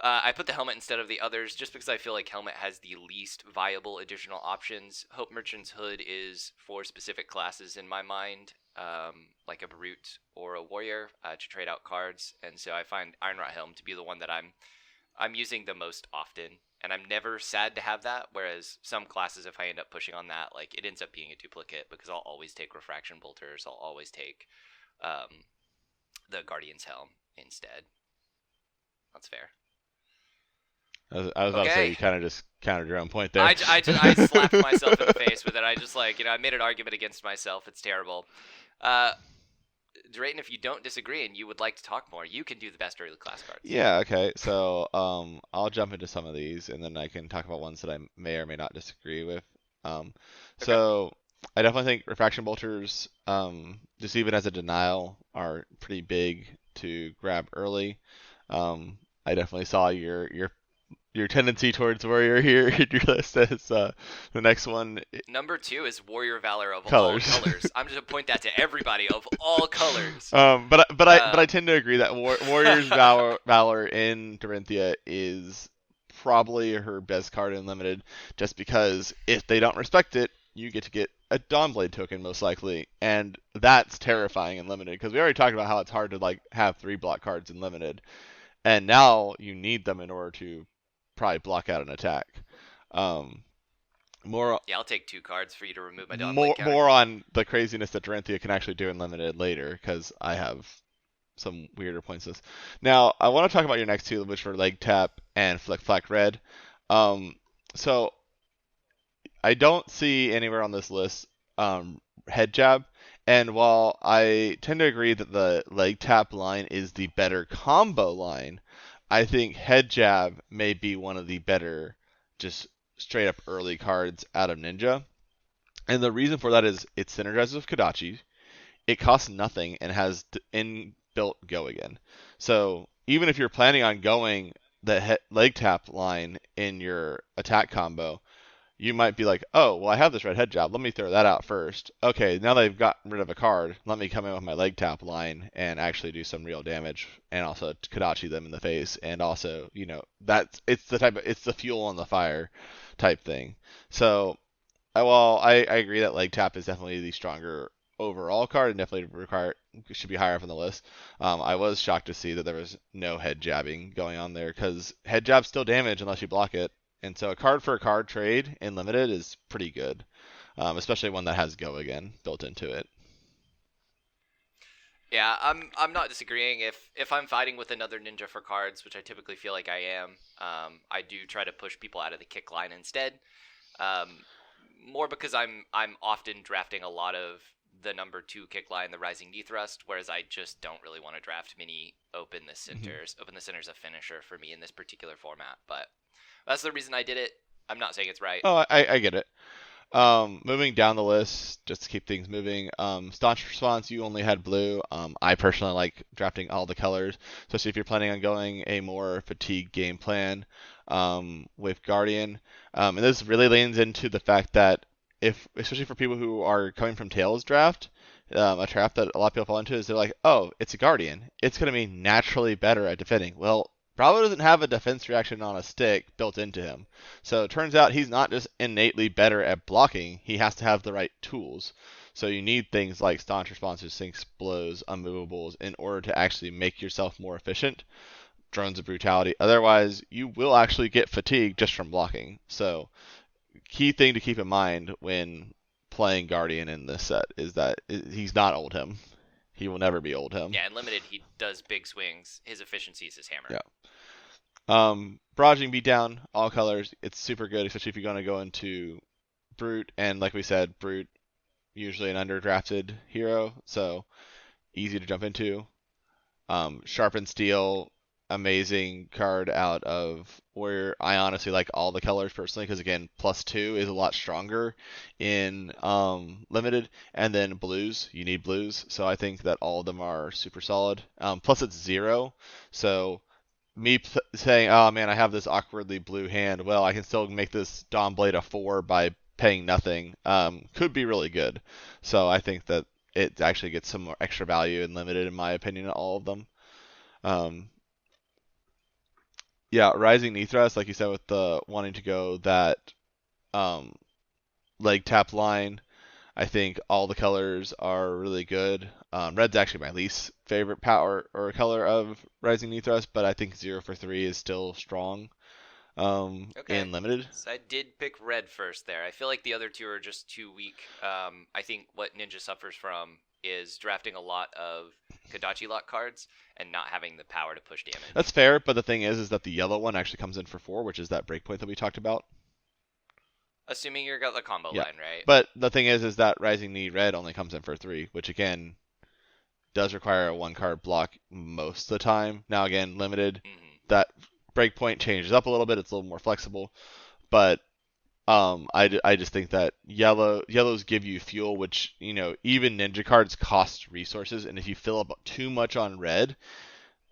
I put the helmet instead of the others just because I feel like helmet has the least viable additional options. Hope Merchant's Hood is for specific classes in my mind, like a brute or a warrior, to trade out cards, and so I find Iron Rot Helm to be the one that I'm I'm using the most often, and I'm never sad to have that. Whereas some classes, if I end up pushing on that, like it ends up being a duplicate because I'll always take Refraction Bolters. I'll always take the Guardian's Helm instead. That's fair. I was about to say you kind of just countered your own point there. I slapped myself in the face with it. I just I made an argument against myself. It's terrible. Drayton, if you don't disagree and you would like to talk more, you can do the best early class cards. Yeah, okay. So I'll jump into some of these, and then I can talk about ones that I may or may not disagree with. So I definitely think Refraction Bolters, just even as a denial, are pretty big to grab early. I definitely saw your tendency towards Warrior here in your list as the next one. Number 2 is Warrior Valor of Colors. all colors. I'm just gonna point that to everybody of all colors. But I tend to agree that Warrior's Valor in Dorinthia is probably her best card in Limited, just because if they don't respect it, you get to get a Dawnblade token most likely, and that's terrifying in Limited because we already talked about how it's hard to have 3 block cards in Limited, and now you need them in order to probably block out an attack. I'll take 2 cards for you to remove my Dawnblade counter. More on the craziness that Dorinthia can actually do in Limited later, because I have some weirder points this. Now, I want to talk about your next 2, which are Leg Tap and Flick Flack Red. So, I don't see anywhere on this list Head Jab, and while I tend to agree that the Leg Tap line is the better combo line, I think Head Jab may be one of the better just straight up early cards out of Ninja. And the reason for that is it synergizes with Kodachi, it costs nothing, and has inbuilt Go Again. So even if you're planning on going the Leg Tap line in your attack combo, you might be like, oh, well, I have this red Head Jab. Let me throw that out first. Okay, now they've gotten rid of a card. Let me come in with my Leg Tap line and actually do some real damage, and also Kodachi them in the face. And also, it's the fuel on the fire type thing. So, while I agree that Leg Tap is definitely the stronger overall card and definitely should be higher up on the list, I was shocked to see that there was no head jabbing going on there, because head jabs still damage unless you block it. And so a card for a card trade in Limited is pretty good, especially one that has Go Again built into it. Yeah, I'm not disagreeing. If I'm fighting with another ninja for cards, which I typically feel like I am, I do try to push people out of the kick line instead. More because I'm often drafting a lot of the number 2 kick line, the Rising Knee Thrust, whereas I just don't really want to draft many Open the Centers. Open the Center's a finisher for me in this particular format, but that's the reason I did it. I'm not saying it's right. Oh, I get it. Moving down the list, just to keep things moving. Staunch Response, you only had blue. I personally like drafting all the colors, especially if you're planning on going a more fatigued game plan with Guardian. And this really leans into the fact that especially for people who are coming from Tails draft, a trap that a lot of people fall into is they're like, oh, it's a Guardian. It's going to be naturally better at defending. Well, Bravo doesn't have a defense reaction on a stick built into him. So it turns out he's not just innately better at blocking, he has to have the right tools. So you need things like Staunch Responses, Sinks, Blows, Unmovables in order to actually make yourself more efficient. Drones of Brutality. Otherwise, you will actually get fatigued just from blocking. So key thing to keep in mind when playing Guardian in this set is that he's not Old Him. He will never be Old Him. Yeah, in Limited, he does big swings. His efficiency is his hammer. Yeah. Barraging Beatdown, all colors. It's super good, especially if you're going to go into Brute. And like we said, Brute, usually an underdrafted hero, so easy to jump into. Sharpened Steel, amazing card out of where I honestly like all the colors personally, because again, +2 is a lot stronger in Limited. And then blues, you need blues, so I think that all of them are super solid. Plus it's 0, so me saying, oh man, I have this awkwardly blue hand, well, I can still make this Dawnblade a 4 by paying nothing, could be really good. So I think that it actually gets some more extra value in Limited, in my opinion, all of them. Yeah, Rising Knee Thrust, like you said, with the wanting to go that leg tap line, I think all the colors are really good. Red's actually my least favorite power or color of Rising New Thrust, but I think 0 for 3 is still strong Okay. in limited. So I did pick red first there. I feel like the other two are just too weak. I think what Ninja suffers from is drafting a lot of Kodachi lock cards and not having the power to push damage. That's fair, but the thing is that the yellow one actually comes in for 4, which is that breakpoint that we talked about. Assuming you got the combo Yeah. line, right? But the thing is that Rising Knee Red only comes in for 3, which again does require a 1-card block most of the time. Now again, limited, that breakpoint changes up a little bit. It's a little more flexible, but I just think that yellows give you fuel, which even ninja cards cost resources, and if you fill up too much on red,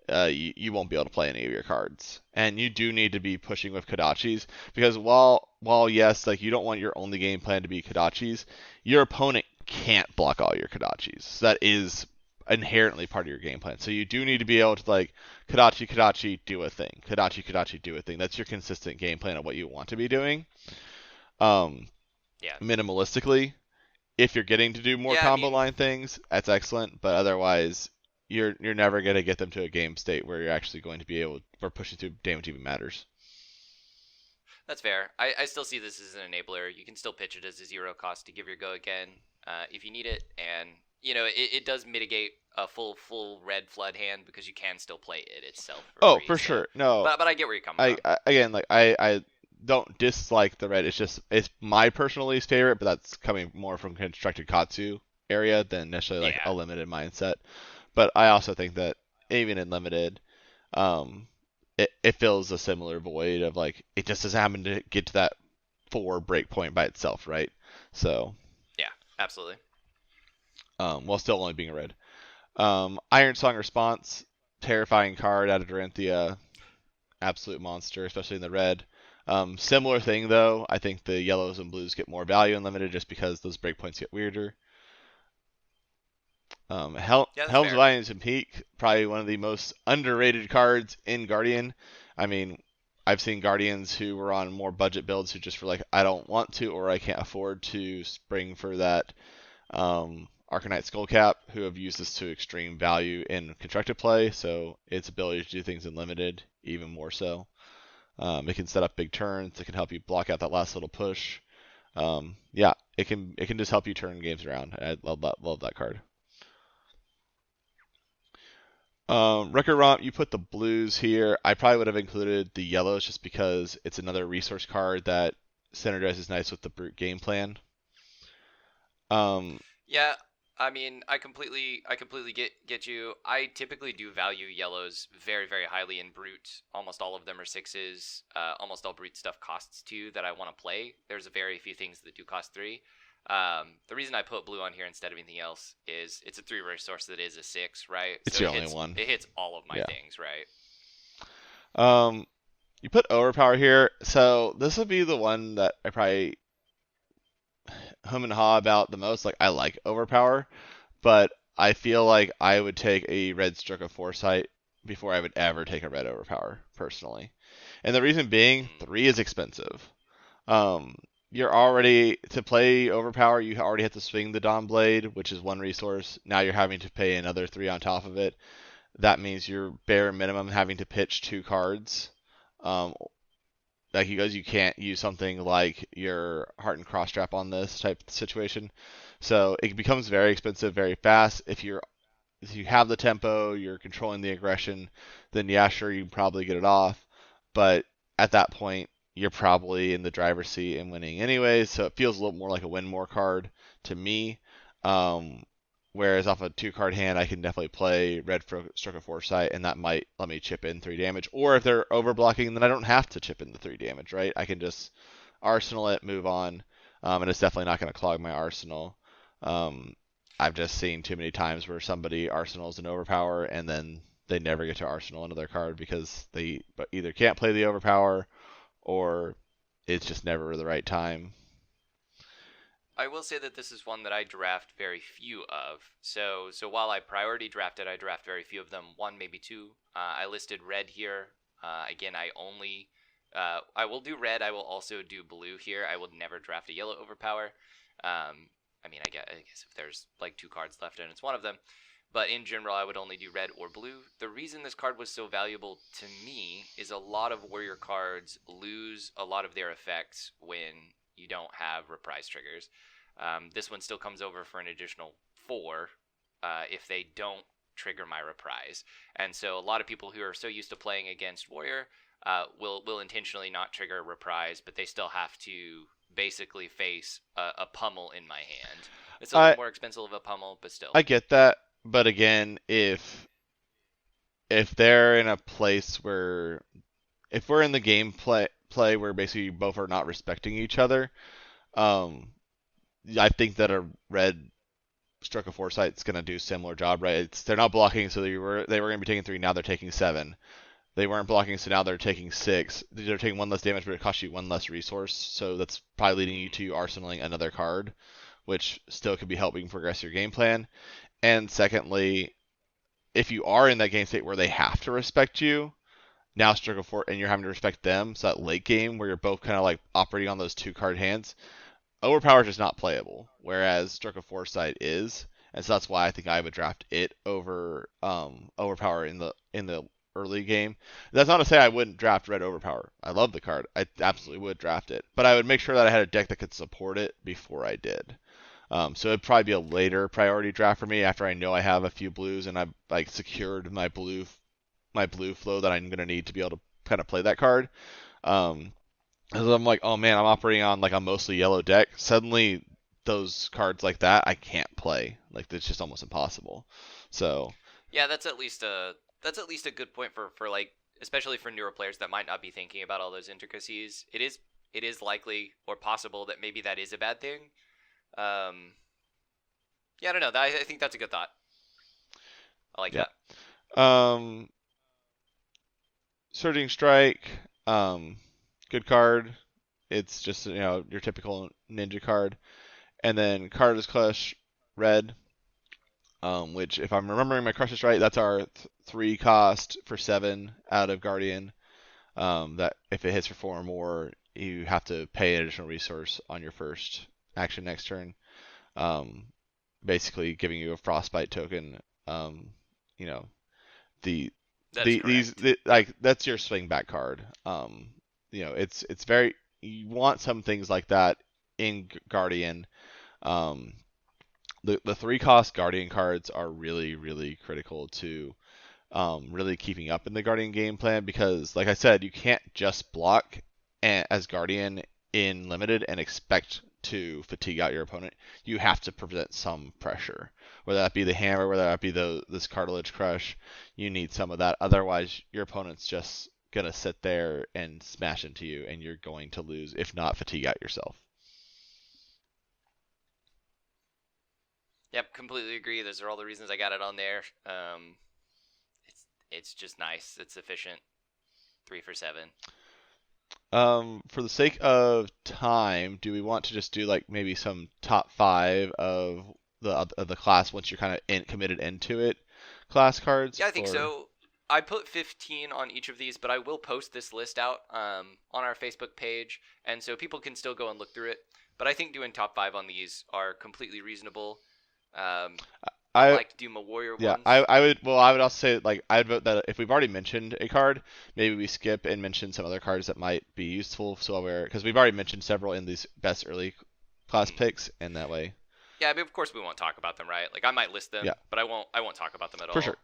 you won't be able to play any of your cards. And you do need to be pushing with Kodachis, because while yes, like you don't want your only game plan to be Kodachis, your opponent can't block all your Kodachis. So that is inherently part of your game plan. So you do need to be able to like Kodachi, do a thing. Kodachi, do a thing. That's your consistent game plan of what you want to be doing. Minimalistically, if you're getting to do more combo line things, that's excellent. But otherwise, you're never going to get them to a game state where you're actually going to be able, where pushing through damage even matters. That's fair. I still see this as an enabler. You can still pitch it as a 0 cost to give your go again if you need it, and it does mitigate a full red flood hand because you can still play it itself. For sure. No, but I get where you're coming from. Again, like I don't dislike the red. It's my personal least favorite, but that's coming more from constructed Katsu area than necessarily like a limited mindset. But I also think that even in limited, it fills a similar void of like it just doesn't happen to get to that 4 breakpoint by itself, right? So yeah, absolutely. While still only being a red. Iron Song Response, terrifying card out of Doranthia, absolute monster, especially in the red. Similar thing though, I think the yellows and blues get more value in limited just because those breakpoints get weirder. Helm's Valiance and Peak, probably one of the most underrated cards in Guardian. I mean, I've seen Guardians who were on more budget builds who just were like, I don't want to or I can't afford to spring for that Arcanite Skullcap, who have used this to extreme value in constructed play, so its ability to do things in limited even more so. It can set up big turns. It can help you block out that last little push. It can just help you turn games around. I love that card. Record Romp, you put the blues here. I probably would have included the yellows just because it's another resource card that synergizes nice with the brute game plan. Yeah, I mean, I completely get you. I typically do value yellows very, very highly in brute. Almost all of them are 6s. Almost all brute stuff costs 2 that I want to play. There's a very few things that do cost 3. The reason I put blue on here instead of anything else is it's a 3 resource that is a 6, right? It's the only one. It hits all of my things, right? You put Overpower here, so this would be the one that I probably hum and haw about the most. Like, I like Overpower, but I feel like I would take a red Stroke of Foresight before I would ever take a red Overpower, personally. And the reason being, 3 is expensive. You're already, to play Overpower, you already have to swing the Dawn Blade, which is 1 resource. Now you're having to pay another 3 on top of it. That means you're bare minimum having to pitch 2 cards. Like you can't use something like your Heart and Cross Trap on this type of situation. So it becomes very expensive very fast. If you have the tempo, you're controlling the aggression, then yeah, sure, you can probably get it off. But at that point, you're probably in the driver's seat and winning anyway, so it feels a little more like a win more card to me. Whereas off a 2-card hand, I can definitely play red Stroke of Foresight, and that might let me chip in 3 damage. Or if they're overblocking, then I don't have to chip in the 3 damage, right? I can just arsenal it, move on, and it's definitely not going to clog my arsenal. I've just seen too many times where somebody arsenals an Overpower, and then they never get to arsenal another card because they either can't play the Overpower or it's just never the right time. I will say that this is one that I draft very few of. So while I priority drafted, I draft very few of them. 1, maybe 2. I listed red here. Again, I will do red. I will also do blue here. I will never draft a yellow Overpower. I mean, I guess if there's like 2 cards left and it's one of them. But in general, I would only do red or blue. The reason this card was so valuable to me is a lot of warrior cards lose a lot of their effects when you don't have reprise triggers. This one still comes over for an additional 4 if they don't trigger my reprise. And so a lot of people who are so used to playing against warrior will intentionally not trigger reprise, but they still have to basically face a pummel in my hand. It's a little more expensive of a pummel, but still. I get that. But again, if they're in a place where, if we're in the game play where basically you both are not respecting each other, I think that a red Stroke of Foresight's going to do a similar job, right? They're not blocking, so they were going to be taking 3, now they're taking 7. They weren't blocking, so now they're taking 6. They're taking 1 less damage, but it costs you 1 less resource, so that's probably leading you to arsenaling another card, which still could be helping progress your game plan. And secondly, if you are in that game state where they have to respect you, now Stroke of Foresight, and you're having to respect them, so that late game where you're both kind of like operating on those 2 card hands, Overpower is just not playable, whereas Stroke of Foresight is, and so that's why I think I would draft it over Overpower in the early game. That's not to say I wouldn't draft red Overpower. I love the card. I absolutely would draft it, but I would make sure that I had a deck that could support it before I did. So it'd probably be a later priority draft for me after I know I have a few blues and I've like secured my blue flow that I'm gonna need to be able to kind of play that card. Because I'm like, oh man, I'm operating on like a mostly yellow deck. Suddenly, those cards like that I can't play. Like it's just almost impossible. So yeah, that's at least a good point for like, especially for newer players that might not be thinking about all those intricacies. It is likely or possible that maybe that is a bad thing. Yeah, I don't know. I think that's a good thought. I like that. Surging Strike, good card. It's just your typical ninja card. And then Carter's Clutch, red, which if I'm remembering my crushes right, that's our 3 cost for 7 out of Guardian. That if it hits for 4 or more, you have to pay an additional resource on your first action next turn. Basically giving you a frostbite token. That's your swing back card. It's very, you want some things like that in Guardian. The 3 cost Guardian cards are really, really critical to really keeping up in the Guardian game plan, because like I said, you can't just block as Guardian in limited and expect to fatigue out your opponent. You have to present some pressure, whether that be the hammer, whether that be this cartilage crush. You need some of that, otherwise your opponent's just gonna sit there and smash into you, and you're going to lose, if not fatigue out yourself. Yep, completely agree. Those are all the reasons I got it on there. It's just nice. It's efficient. 3 for 7. For the sake of time, do we want to just do like maybe some top 5 of the class once you're kind of committed into it, class cards? Yeah, I think so. I put 15 on each of these, but I will post this list out on our Facebook page, and so people can still go and look through it. But I think doing top 5 on these are completely reasonable. I like to do my warrior ones. Yeah, I would also say, like, I'd vote that if we've already mentioned a card, maybe we skip and mention some other cards that might be useful, because we've already mentioned several in these best early class picks, and that way. Yeah, I mean, of course we won't talk about them, right? Like, I might list them, but I won't talk about them at all. For sure.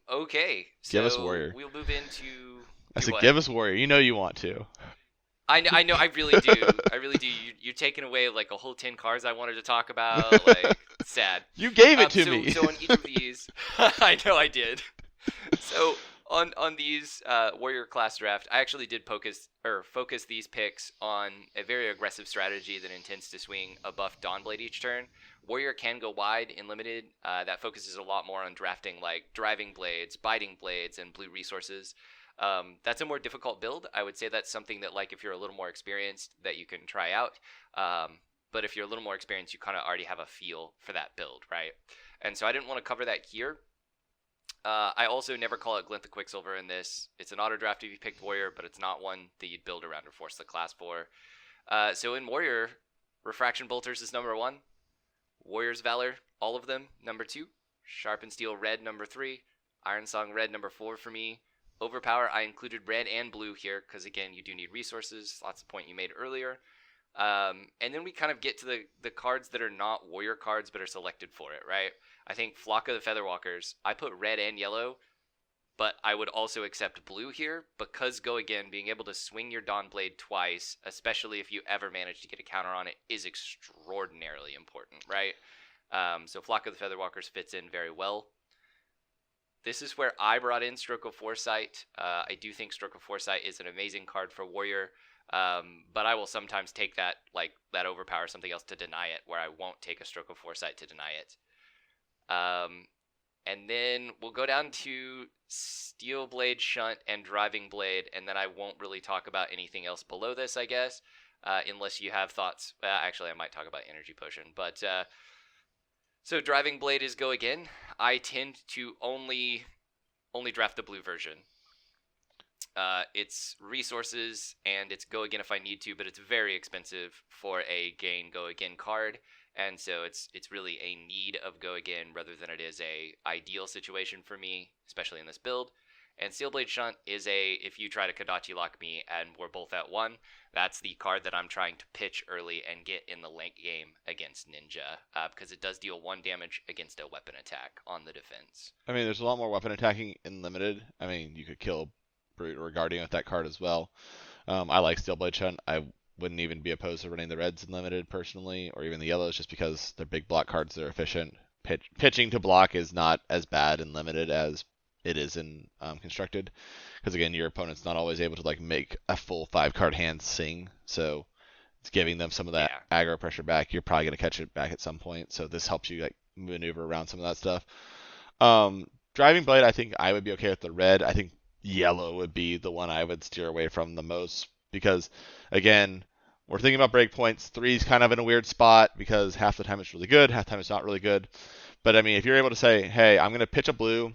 Okay. So give us warrior. We'll move into. I said, give us warrior. You know you want to. I know, I really do. I really do. You're taking away like a whole 10 cards I wanted to talk about. Like, it's sad. You gave it to me. So on each of these, I know I did. So on these warrior class draft, I actually did focus these picks on a very aggressive strategy that intends to swing a buff Dawnblade each turn. Warrior can go wide in limited. That focuses a lot more on drafting like driving blades, biting blades, and blue resources. That's a more difficult build. I would say that's something that, like, if you're a little more experienced, that you can try out. But if you're a little more experienced, you kind of already have a feel for that build, right? And so I didn't want to cover that here. I also never call it Glint the Quicksilver in this. It's an auto draft if you picked Warrior, but it's not one that you'd build around or force the class for. So in Warrior, Refraction Bolters is number 1. Warrior's Valor, all of them, number 2. Sharpened Steel Red, number 3. Iron Song Red, number 4 for me. Overpower, I included red and blue here because, again, you do need resources. That's the point you made earlier. And then we kind of get to the cards that are not warrior cards but are selected for it, right? I think Flock of the Featherwalkers, I put red and yellow, but I would also accept blue here because Go Again, being able to swing your Dawnblade twice, especially if you ever manage to get a counter on it, is extraordinarily important, right? So Flock of the Featherwalkers fits in very well. This is where I brought in Stroke of Foresight. I do think Stroke of Foresight is an amazing card for Warrior, but I will sometimes take that Overpower something else to deny it, where I won't take a Stroke of Foresight to deny it. And then we'll go down to Steel Blade, Shunt, and Driving Blade, and then I won't really talk about anything else below this, I guess, unless you have thoughts. Actually, I might talk about Energy Potion, but... So Driving Blade is Go Again. I tend to only draft the blue version. It's resources and it's Go Again if I need to, but it's very expensive for a gain Go Again card, and so it's really a need of Go Again rather than it is a ideal situation for me, especially in this build. And Steelblade Shunt is if you try to Kodachi lock me and we're both at 1, that's the card that I'm trying to pitch early and get in the late game against Ninja, because it does deal 1 damage against a weapon attack on the defense. I mean, there's a lot more weapon attacking in Limited. I mean, you could kill Brute or Guardian with that card as well. I like Steelblade Shunt. I wouldn't even be opposed to running the reds in Limited personally, or even the yellows, just because they're big block cards. They're efficient. Pitching to block is not as bad in Limited as it is in Constructed, because again, your opponent's not always able to make a full 5-card hand sing, so it's giving them some of that aggro pressure back. You're probably going to catch it back at some point, so this helps you maneuver around some of that stuff. Driving Blade, I think I would be okay with the red. I think yellow would be the one I would steer away from the most, because again, we're thinking about breakpoints. 3's kind of in a weird spot because half the time it's really good, half the time it's not really good. But I mean, if you're able to say, hey, I'm going to pitch a blue,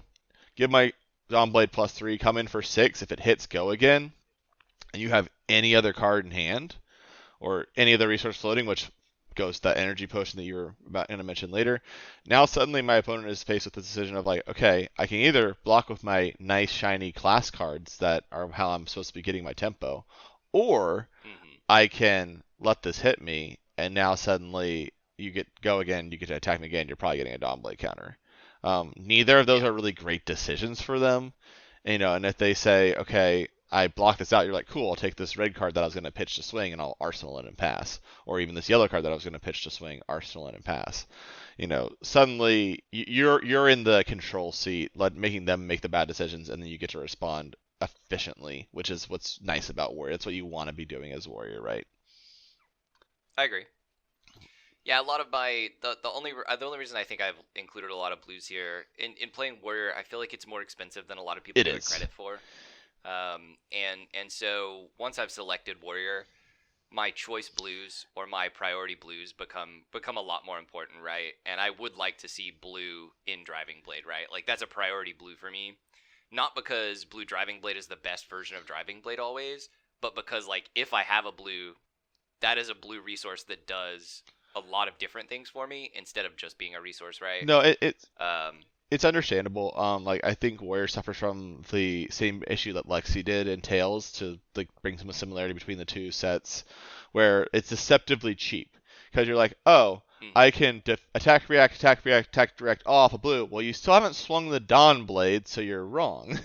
give my Dawnblade +3, come in for 6. If it hits Go Again, and you have any other card in hand, or any other resource floating, which goes to that energy potion that you were about to mention later, now suddenly my opponent is faced with the decision of okay, I can either block with my nice shiny class cards that are how I'm supposed to be getting my tempo, or I can let this hit me, and now suddenly you get Go Again, you get to attack me again, you're probably getting a Dawnblade counter. Neither of those are really great decisions for them, and if they say, okay, I block this out, you're like, cool, I'll take this red card that I was going to pitch to swing and I'll arsenal it and pass, or even this yellow card that I was going to pitch to swing, arsenal it and pass. Suddenly you're in the control seat, making them make the bad decisions, and then you get to respond efficiently, which is what's nice about Warrior. That's what you want to be doing as Warrior, right? I agree. Yeah, a lot of the only reason I think I've included a lot of blues here in playing Warrior, I feel like it's more expensive than a lot of people give it credit for. And so once I've selected Warrior, my choice blues or my priority blues become a lot more important, right? And I would like to see blue in Driving Blade, right? That's a priority blue for me. Not because blue Driving Blade is the best version of Driving Blade always, but because if I have a blue, that is a blue resource that does a lot of different things for me instead of just being a resource, right? No, it's understandable. I think Warrior suffers from the same issue that Lexi did in Tales, to bring some similarity between the two sets, where it's deceptively cheap because you're like, oh, I can attack, react, direct off a blue. Well, you still haven't swung the Dawnblade, so you're wrong.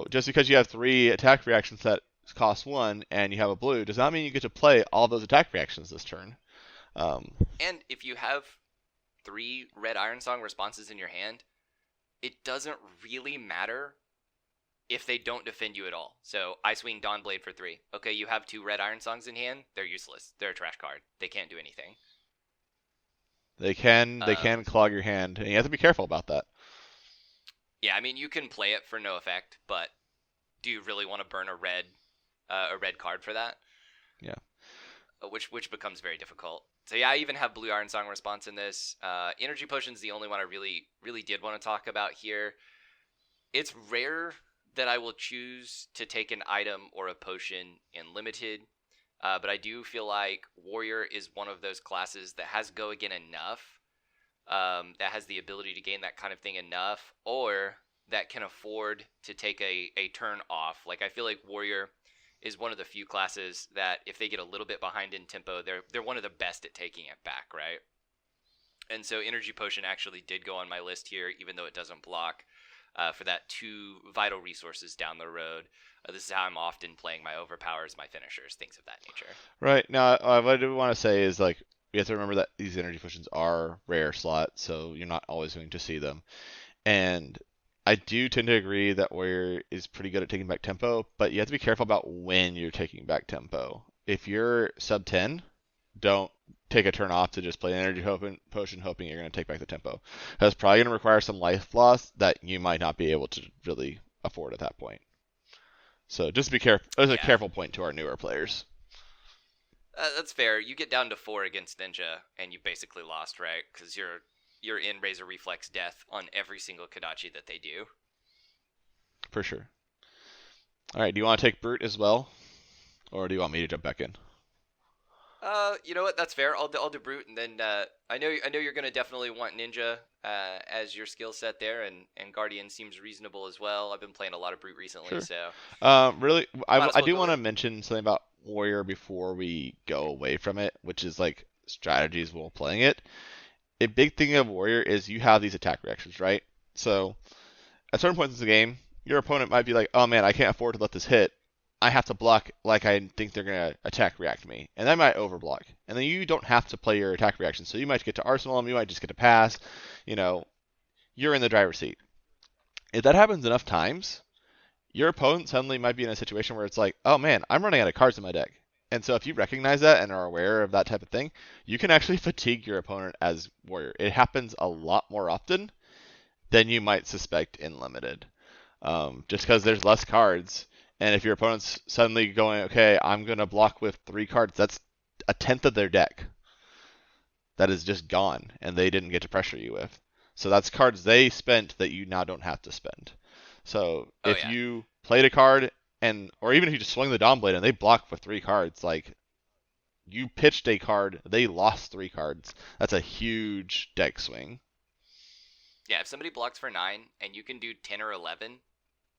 Just because you have 3 attack reactions that cost 1 and you have a blue does not mean you get to play all those attack reactions this turn. And if you have 3 red Iron Song responses in your hand, it doesn't really matter if they don't defend you at all. So I swing Dawnblade for 3. Okay, you have 2 red Iron Songs in hand. They're useless. They're a trash card. They can't do anything. They can clog your hand, and you have to be careful about that. Yeah, I mean, you can play it for no effect, but do you really want to burn a red card for that? Yeah. Which becomes very difficult. So yeah, I even have blue Iron Song response in this. Energy Potion's the only one I really did want to talk about here. It's rare that I will choose to take an item or a potion in Limited. but I do feel like Warrior is one of those classes that has go again enough, that has the ability to gain that kind of thing enough, or that can afford to take a turn off. Like, I feel like Warrior is one of the few classes that if they get a little bit behind in tempo, they're one of the best at taking it back, right? And so Energy Potion actually did go on my list here, even though it doesn't block, for that 2 vital resources down the road. This is how I'm often playing my overpowers, my finishers, things of that nature. Right. Now, what I do want to say is, like, we have to remember that these energy potions are rare slots, so you're not always going to see them. And I do tend to agree that Warrior is pretty good at taking back tempo, but you have to be careful about when you're taking back tempo. If you're sub 10, don't take a turn off to just play an energy potion hoping you're going to take back the tempo. That's probably going to require some life loss that you might not be able to really afford at that point. So just be careful. There's a careful point to our newer players. That's fair. You get down to 4 against Ninja, and you basically lost, right? Because you're in Razor Reflex Death on every single Kodachi that they do. For sure. All right, do you want to take Brute as well? Or do you want me to jump back in? You know what? That's fair. I'll do Brute, and then I know you're gonna definitely want Ninja as your skill set there, and Guardian seems reasonable as well. I've been playing a lot of Brute recently, Sure. so Really, I do want to in. mention something about Warrior before we go away from it, which is like strategies while playing it. A big thing of Warrior is you have these attack reactions, right? So at certain points in the game, your opponent might be like, "Oh man, I can't afford to let this hit. I have to block like I think they're going to attack react me." And that might overblock. And then you don't have to play your attack reaction. So you might get to arsenal them, you might just get to pass. You know, you're in the driver's seat. If that happens enough times, your opponent suddenly might be in a situation where it's like, "Oh man, I'm running out of cards in my deck." And so if you recognize that and are aware of that type of thing, you can actually fatigue your opponent as Warrior. It happens a lot more often than you might suspect in Limited. Just because there's less cards. And if your opponent's suddenly going, "Okay, I'm going to block with 3 cards," that's a tenth of their deck that is just gone and they didn't get to pressure you with. So that's cards they spent that you now don't have to spend. So if you played a card, or even if you just swing the Dawnblade and they block for 3 cards, like, you pitched a card, they lost 3 cards. That's a huge deck swing. Yeah, if somebody blocks for 9 and you can do 10 or 11,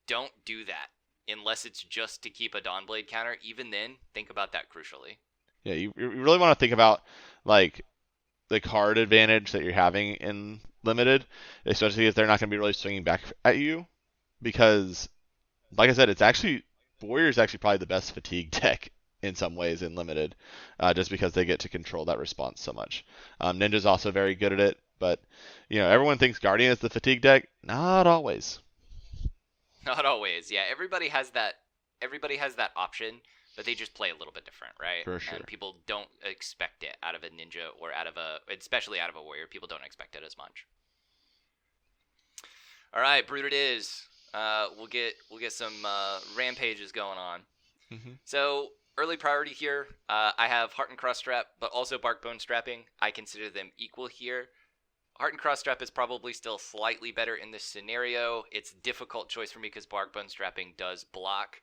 don't do that. Unless it's just to keep a Dawnblade counter. Even then, think about that crucially. Yeah, you really want to think about, like, the card advantage that you're having in Limited, especially if they're not going to be really swinging back at you. Because, like I said, Warrior is actually probably the best fatigue deck in some ways in Limited, just because they get to control that response so much. Ninja's also very good at it, but everyone thinks Guardian is the fatigue deck. Not always. Not always. Yeah, everybody has that option, but they just play a little bit different, right? For sure. And people don't expect it out of a Ninja or especially out of a Warrior. People don't expect it as much. All right, Brute it is. We'll get some rampages going on. Mm-hmm. So early priority here. I have Heart and Cross Strap, but also Barkbone Strapping. I consider them equal here. Heart and Cross Strap is probably still slightly better in this scenario. It's a difficult choice for me because Barkbone Strapping does block.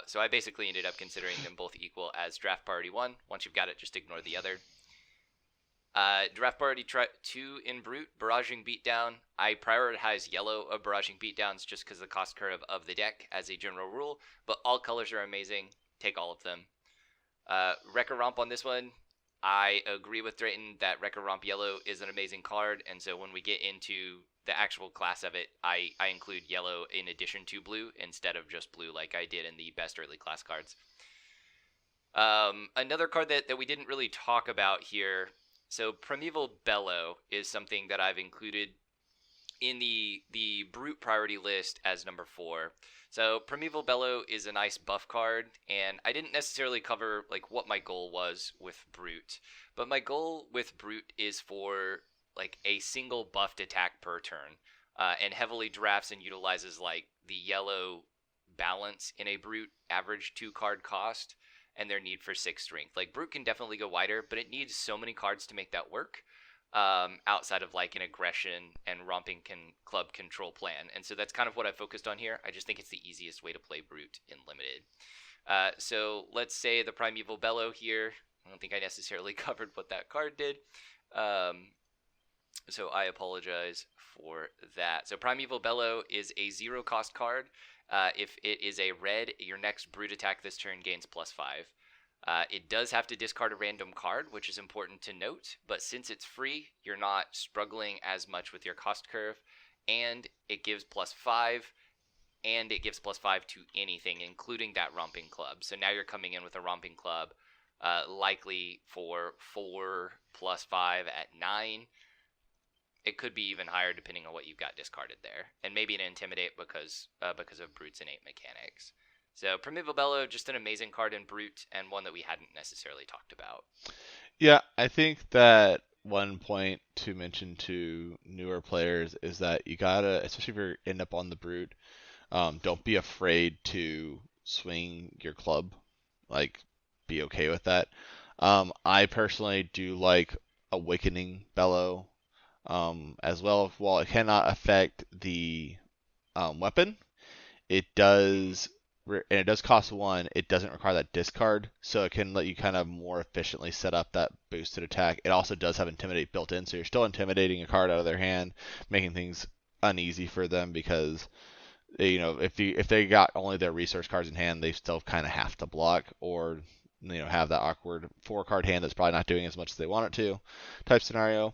So I basically ended up considering them both equal as Draft Priority 1. Once you've got it, just ignore the other. Draft Priority 2 in Brute, Barraging Beatdown. I prioritize yellow of Barraging Beatdowns just because of the cost curve of the deck as a general rule, but all colors are amazing. Take all of them. Wrecker Romp on this one. I agree with Drayton that Wrecker Romp Yellow is an amazing card, and so when we get into the actual class of it, I include yellow in addition to blue instead of just blue like I did in the best early class cards. Another card that we didn't really talk about here, so Primeval Bellow is something that I've included in the Brute priority list as number 4. So Primeval Bellow is a nice buff card, and I didn't necessarily cover like what my goal was with Brute, but my goal with Brute is for like a single buffed attack per turn, and heavily drafts and utilizes like the yellow balance in a Brute average 2 card cost and their need for 6 strength. Like Brute can definitely go wider, but it needs so many cards to make that work. Outside of like an aggression and romping club control plan. And so that's kind of what I focused on here. I just think it's the easiest way to play Brute in Limited. So let's say the Primeval Bellow here. I don't think I necessarily covered what that card did. So I apologize for that. So Primeval Bellow is a 0-cost card. If it is a red, your next brute attack this turn gains +5. It does have to discard a random card, which is important to note, but since it's free, you're not struggling as much with your cost curve, and it gives +5, and it gives +5 to anything, including that Romping Club. So now you're coming in with a Romping Club, likely for 4 +5 at 9. It could be even higher depending on what you've got discarded there, and maybe an Intimidate because of Brute's innate mechanics. So Primeval Bellow, just an amazing card in Brute, and one that we hadn't necessarily talked about. Yeah, I think that one point to mention to newer players is that you gotta, especially if you end up on the Brute, don't be afraid to swing your club. Like, be okay with that. I personally do like Awakening Bellow as well. While it cannot affect the weapon, it does, and it does cost 1. It doesn't require that discard, so it can let you kind of more efficiently set up that boosted attack. It also does have Intimidate built in, so you're still intimidating a card out of their hand, making things uneasy for them because if they got only their resource cards in hand, they still kind of have to block or have that awkward 4-card hand that's probably not doing as much as they want it to type scenario.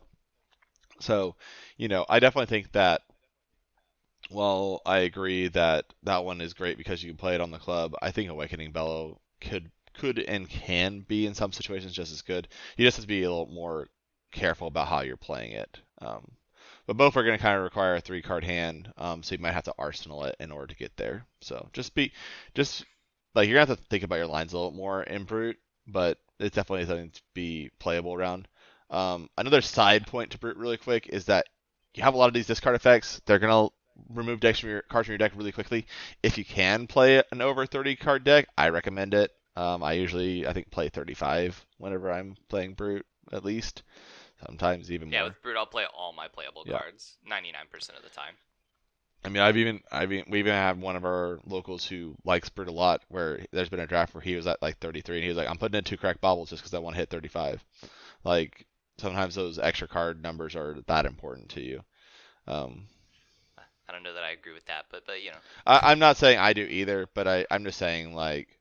So, I definitely think that, well, I agree that that one is great because you can play it on the club. I think Awakening Bellow could and can be in some situations just as good. You just have to be a little more careful about how you're playing it. But both are going to kind of require a 3-card hand, so you might have to arsenal it in order to get there. So just like you're going to have to think about your lines a little more in Brute, but it's definitely something to be playable around. Another side point to Brute really quick is that you have a lot of these discard effects. They're going to remove cards from your deck really quickly. If you can play an over 30 card deck, I recommend it. I usually, I think, play 35 whenever I'm playing Brute, at least. Sometimes even more. Yeah, with Brute, I'll play all my playable cards 99% of the time. I mean, we even have one of our locals who likes Brute a lot, where there's been a draft where he was at like 33, and he was like, I'm putting in 2 cracked baubles just because I want to hit 35. Like, sometimes those extra card numbers are that important to you. I don't know that I agree with that, but I'm not saying I do either, but I'm just saying, like,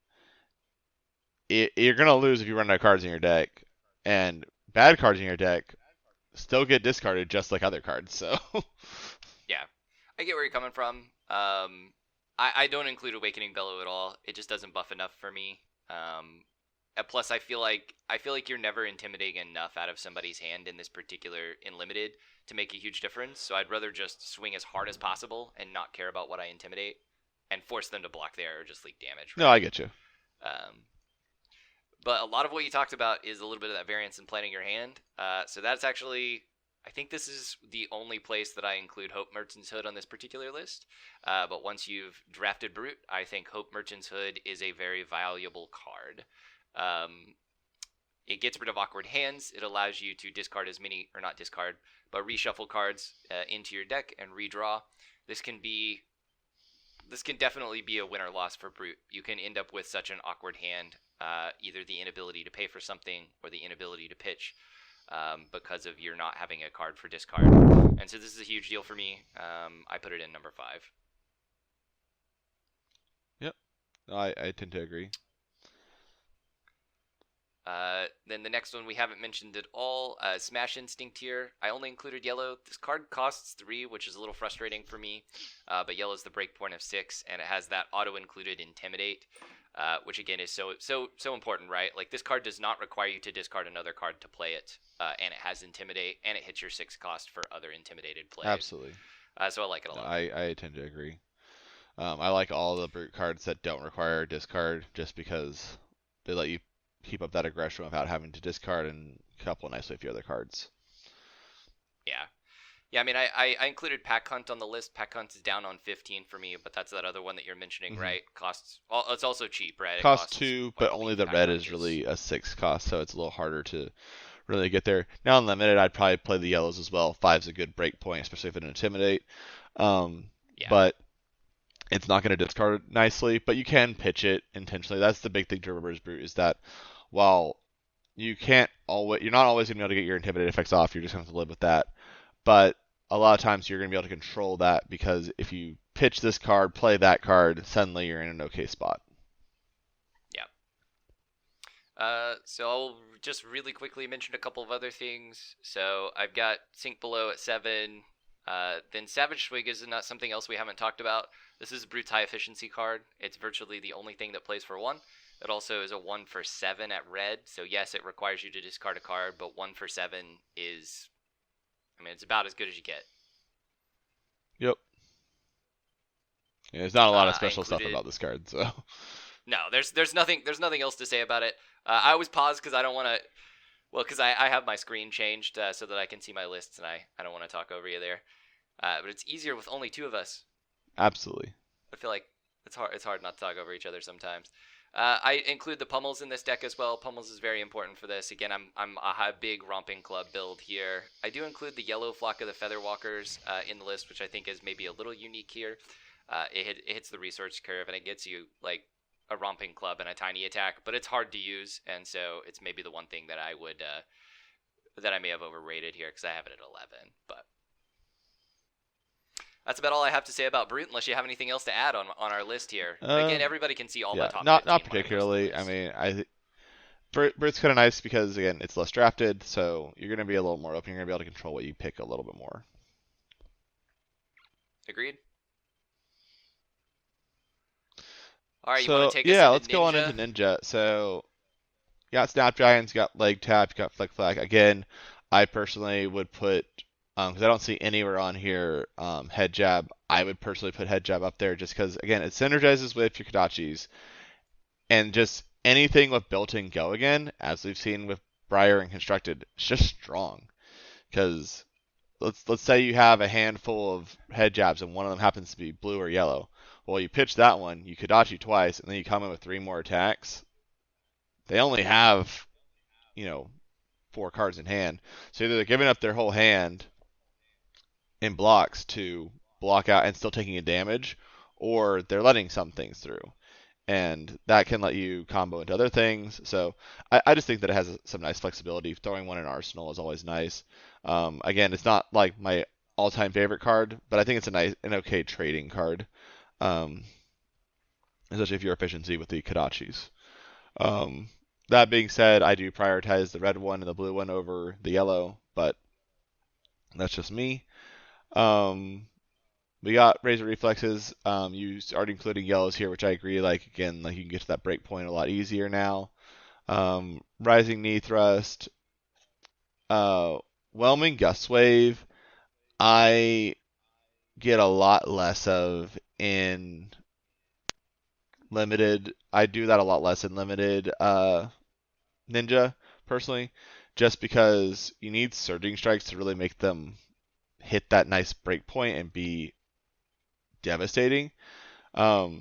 you're gonna lose if you run out of cards in your deck, and bad cards in your deck still get discarded just like other cards. So yeah, I get where you're coming from. I don't include Awakening Bellow at all. It just doesn't buff enough for me. Plus, I feel like you're never intimidating enough out of somebody's hand in this particular in limited to make a huge difference. So I'd rather just swing as hard as possible and not care about what I intimidate, and force them to block there or just leak damage. Right? No, I get you. But a lot of what you talked about is a little bit of that variance in planning your hand. So that's actually, I think this is the only place that I include Hope Merchant's Hood on this particular list. But once you've drafted Brute, I think Hope Merchant's Hood is a very valuable card. It gets rid of awkward hands. It allows you to discard as many, or not discard, but reshuffle cards into your deck and redraw. This can definitely be a win or loss for Brute. You can end up with such an awkward hand, either the inability to pay for something or the inability to pitch, because of you're not having a card for discard. And so this is a huge deal for me. I put it in number 5. Yep, I tend to agree. Then the next one we haven't mentioned at all, Smash Instinct here. I only included yellow. This card costs 3, which is a little frustrating for me, but yellow is the breakpoint of 6, and it has that auto-included Intimidate, which again is so important, right? Like, this card does not require you to discard another card to play it, and it has Intimidate, and it hits your 6 cost for other intimidated plays. Absolutely. So I like it a lot. I tend to agree. I like all the Brute cards that don't require a discard, just because they let you keep up that aggression without having to discard and couple nicely a few other cards. Yeah, I mean, I included Pack Hunt on the list. Pack Hunt is down on 15 for me, but that's that other one that you're mentioning, right? It's also cheap, right? Costs 2, but only the red is really a 6 cost, so it's a little harder to really get there. Now unlimited, I'd probably play the yellows as well. 5's a good break point, especially if it Intimidate. But it's not going to discard nicely, but you can pitch it intentionally. That's the big thing to Reverse Brute, is that while you're not always going to be able to get your Intimidate effects off, you're just going to have to live with that. But a lot of times you're going to be able to control that, because if you pitch this card, play that card, suddenly you're in an okay spot. So I'll just really quickly mention a couple of other things. So I've got Sink Below at 7. Then Savage Swig is not something else we haven't talked about. This is a Brutality efficiency card. It's virtually the only thing that plays for 1. It also is a 1 for 7 at red. So yes, it requires you to discard a card, but 1 for 7 is, it's about as good as you get. Yep. Yeah, there's not a lot of special stuff about this card, so. No, there's nothing else to say about it. I always pause because I don't want to. Well, because I have my screen changed so that I can see my lists, and I don't want to talk over you there. But it's easier with only 2 of us. Absolutely. I feel like it's hard not to talk over each other sometimes. I include the Pummels in this deck as well. Pummels is very important for this. Again, I'm a big Romping Club build here. I do include the yellow Flock of the Featherwalkers in the list, which I think is maybe a little unique here. It hits the research curve, and it gets you like a Romping Club and a tiny attack, but it's hard to use, and so it's maybe the one thing that I would that I may have overrated here because I have it at 11. But that's about all I have to say about Brute, unless you have anything else to add on our list here. Again, everybody can see all the top 15 not particularly. Brute's kind of nice because, again, it's less drafted, so you're going to be a little more open. You're going to be able to control what you pick a little bit more. Agreed. All right, so, you want to take us into let's go on into Ninja. So, you got Snap Giants, you got Leg Tap, you got Flick Flag. Again, I personally would put, because I don't see anywhere on here, Head Jab. I would personally put Head Jab up there just because, again, it synergizes with your Kodachis. And just anything with built-in Go again, as we've seen with Briar and Constructed, it's just strong. Because let's say you have a handful of Head Jabs and one of them happens to be blue or yellow. Well, you pitch that one, you Kodachi twice, and then you come in with 3 more attacks. They only have, 4 cards in hand. So either they're giving up their whole hand in blocks to block out and still taking a damage, or they're letting some things through. And that can let you combo into other things. So I just think that it has some nice flexibility. Throwing one in Arsenal is always nice. Again, it's not like my all-time favorite card, but I think it's an okay trading card. Especially if you're efficiency with the Kodachis. That being said, I do prioritize the red one and the blue one over the yellow, but that's just me. We got Razor Reflexes. You already including yellows here, which I agree. You can get to that break point a lot easier now. Rising Knee Thrust. Whelming Gust Wave. I get a lot less of in limited. I do that a lot less in limited Ninja, personally, just because you need Surging Strikes to really make them hit that nice break point and be devastating. I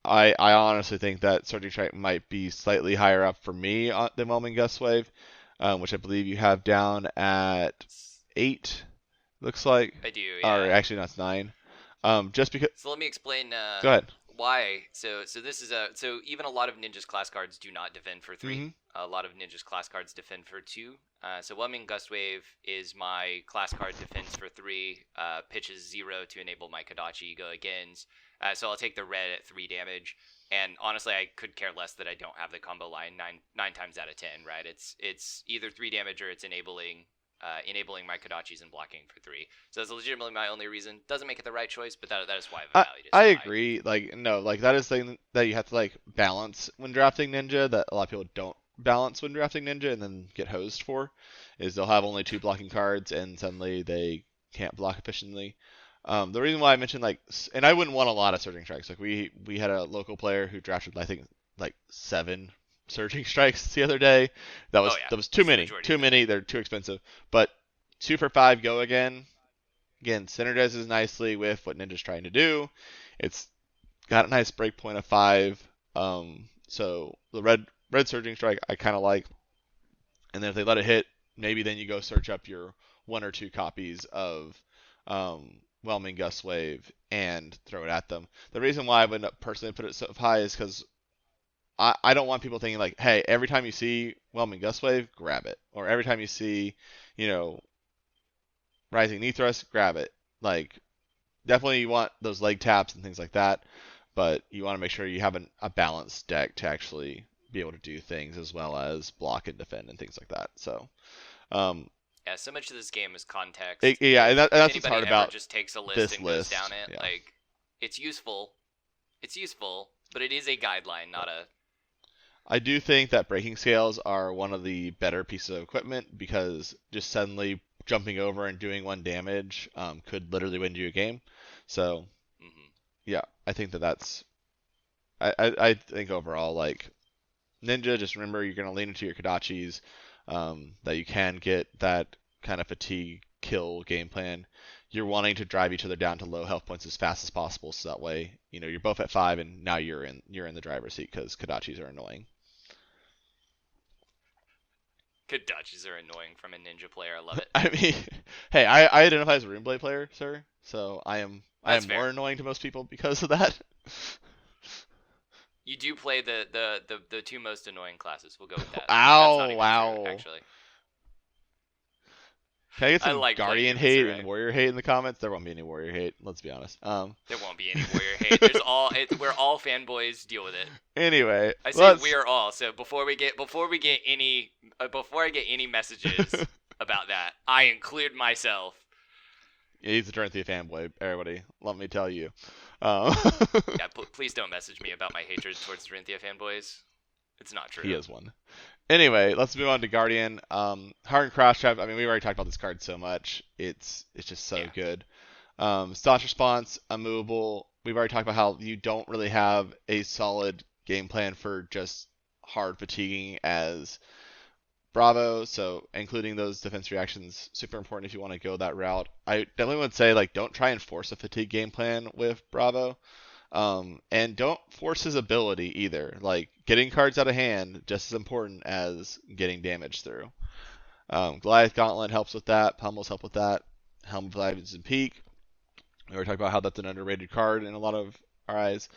honestly think that Surging Strike might be slightly higher up for me than Whelming Gust Wave, which I believe you have down at 8. Looks like. I do, yeah. Or actually, no, it's 9. Just because. So let me explain. Go ahead. Why? So this is so even a lot of Ninja's class cards do not defend for 3. Mm-hmm. A lot of Ninja's class cards defend for 2. So Whelming Gust Wave is my class card defense for 3. Pitches 0 to enable my Kodachi Go Agains. So I'll take the red at 3 damage. And honestly, I could care less that I don't have the combo line 9 times out of 10. Right? It's either 3 damage or it's enabling my Kodachis and blocking for 3. So that's legitimately my only reason. Doesn't make it the right choice, but that is why I've valued it. I agree. That is something that you have to balance when drafting Ninja that a lot of people don't balance when drafting Ninja and then get hosed for, is they'll have only 2 blocking cards and suddenly they can't block efficiently. The reason why I mentioned and I wouldn't want a lot of Surging Strikes. We had a local player who drafted I think 7 Surging Strikes the other day. That was too many. Too many. They're too expensive. But 2 for 5 Go Again synergizes nicely with what Ninja's trying to do. It's got a nice break point of 5. So the red Surging Strike I kind of like. And then if they let it hit, maybe then you go search up your 1 or 2 copies of Whelming Gust Wave and throw it at them. The reason why I would personally put it so high is because I don't want people thinking like, hey, every time you see Whelming Gust Wave, grab it. Or every time you see, Rising Knee Thrust, grab it. Like, definitely you want those leg taps and things like that, but you want to make sure you have a balanced deck to actually be able to do things as well as block and defend and things like that. So, yeah, so much of this game is context. And that's what's hard about just takes a list this and list. goes down it. Yeah. Like, it's useful, but it is a guideline, not a. I do think that breaking scales are one of the better pieces of equipment because just suddenly jumping over and doing 1 damage could literally win you a game. So, yeah, I think that's. I think overall, like, Ninja, just remember you're going to lean into your Kodachis, that you can get that kind of fatigue kill game plan. You're wanting to drive each other down to low health points as fast as possible, so that way, you're both at 5 and now you're in the driver's seat because Kodachis are annoying. Kodachis are annoying from a Ninja player. I love it. I mean, hey, I identify as a Runeblade player, sir, so I am That's fair. more annoying to most people because of that. You do play the 2 most annoying classes. We'll go with that. Ow, That's not even wow. true, actually. Can I get some like Guardian hate and Warrior hate in the comments? There won't be any Warrior hate. Let's be honest. There won't be any Warrior hate. We're all fanboys. Deal with it. Anyway, I say we are all. So before I get any messages about that, I include myself. Yeah, he's a Drenthia fanboy. Everybody, let me tell you. Yeah, please don't message me about my hatred towards Drenthia fanboys. It's not true. He is one. Anyway, let's move on to Guardian. Hard Crash Trap. I mean, we've already talked about this card so much. It's just so good. Staunch Response, Unmovable. We've already talked about how you don't really have a solid game plan for just hard fatiguing as Bravo. So including those defense reactions, super important if you want to go that route. I definitely would say like don't try and force a fatigue game plan with Bravo. And don't force his ability either. Like, getting cards out of hand just as important as getting damage through. Goliath Gauntlet helps with that. Pummels help with that. Helm of Lives and Peak. We already talked about how that's an underrated card in a lot of our eyes.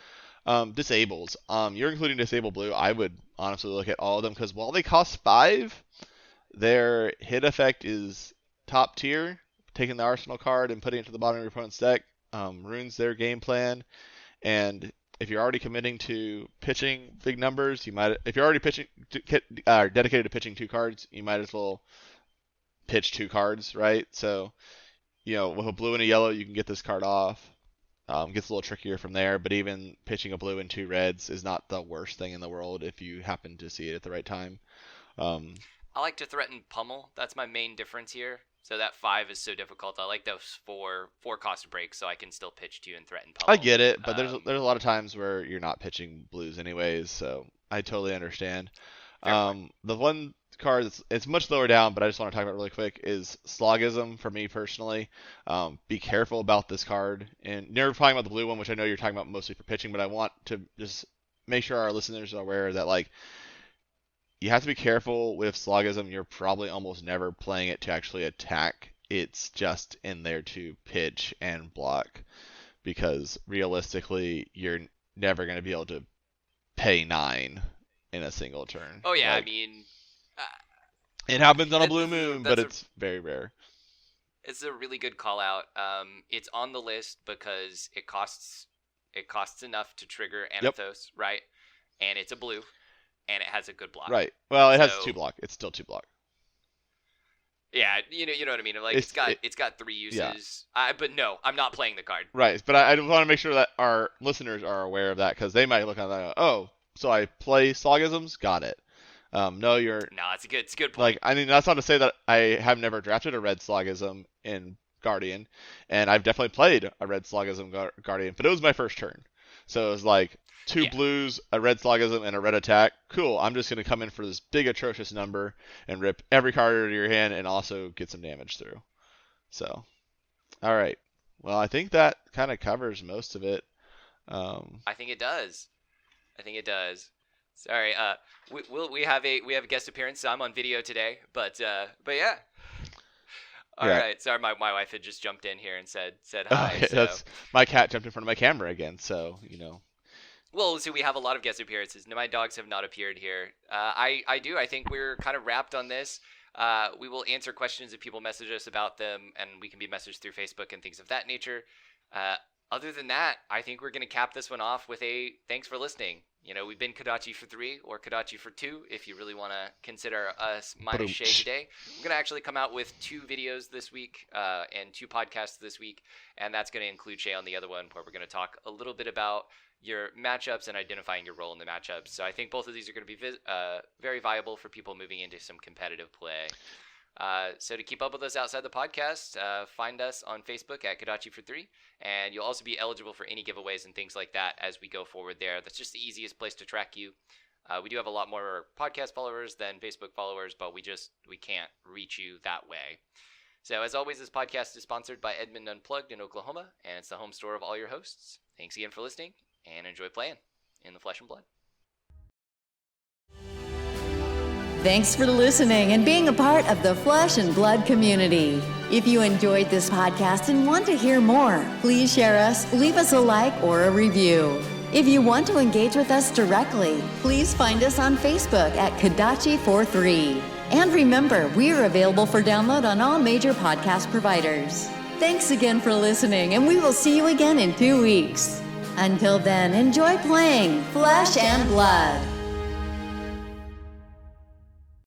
Disables. You're including Disable Blue. I would honestly look at all of them because while they cost 5, their hit effect is top tier. Taking the Arsenal card and putting it to the bottom of your opponent's deck ruins their game plan. And if you're already committing to pitching big numbers, if you're already dedicated to pitching 2 cards, you might as well pitch 2 cards, right? So, with a blue and a yellow, you can get this card off. Gets a little trickier from there, but even pitching a blue and 2 reds is not the worst thing in the world if you happen to see it at the right time. I like to threaten Pummel. That's my main difference here. So that 5 is so difficult. I like those 4 cost breaks so I can still pitch 2 and threaten Pummel. I get it, but there's a lot of times where you're not pitching blues anyways, so I totally understand. The one card it's much lower down, but I just want to talk about really quick is Slogism for me personally. Be careful about this card, and you're talking about the blue one, which I know you're talking about mostly for pitching, but I want to just make sure our listeners are aware that like you have to be careful with Slogism. You're probably almost never playing it to actually attack. It's just in there to pitch and block, because realistically you're never going to be able to pay 9 in a single turn. Oh yeah, like, I mean, it happens on a blue moon, but it's very rare. It's a really good call out. It's on the list because it costs enough to trigger Anathos, right? And it's a blue, and it has a good block. Right. Well, it has 2 block. It's still 2 block. Yeah, you know what I mean. Like it's got 3 uses. Yeah. But no, I'm not playing the card. Right, but I want to make sure that our listeners are aware of that, because they might look at that and go, oh, so I play Slogisms? Got it. No, you're. No, it's a good point. Like, I mean, that's not to say that I have never drafted a red Slogism in Guardian, and I've definitely played a red Slogism Guardian, but it was my first turn, so it was like 2 blues, a red Slogism, and a red attack. Cool. I'm just gonna come in for this big atrocious number and rip every card out of your hand, and also get some damage through. So, all right. Well, I think that kind of covers most of it. I think it does. Sorry, we have a guest appearance. So I'm on video today, but yeah. All Yeah. right. Sorry, my wife had just jumped in here and said hi. Okay, So. that's my cat jumped in front of my camera again, so Well, so we have a lot of guest appearances. No, my dogs have not appeared here. I think we're kind of wrapped on this. We will answer questions if people message us about them, and we can be messaged through Facebook and things of that nature. Other than that, I think we're going to cap this one off with a thanks for listening. We've been Kodachi for 3 or Kodachi for 2 if you really want to consider us minus Shay today. We're going to actually come out with 2 videos this week and 2 podcasts this week, and that's going to include Shay on the other one, where we're going to talk a little bit about your matchups and identifying your role in the matchups. So I think both of these are going to be very viable for people moving into some competitive play. So to keep up with us outside the podcast, find us on Facebook at Kodachi for 3, and you'll also be eligible for any giveaways and things like that as we go forward there. That's just the easiest place to track you. We do have a lot more podcast followers than Facebook followers, but we can't reach you that way. So as always, this podcast is sponsored by Edmond Unplugged in Oklahoma, and it's the home store of all your hosts. Thanks again for listening, and enjoy playing in the Flesh and Blood. Thanks for listening and being a part of the Flesh and Blood community. If you enjoyed this podcast and want to hear more, please share us, leave us a like or a review. If you want to engage with us directly, please find us on Facebook at Kodachi43. And remember, we are available for download on all major podcast providers. Thanks again for listening, and we will see you again in 2 weeks. Until then, enjoy playing Flesh and Blood.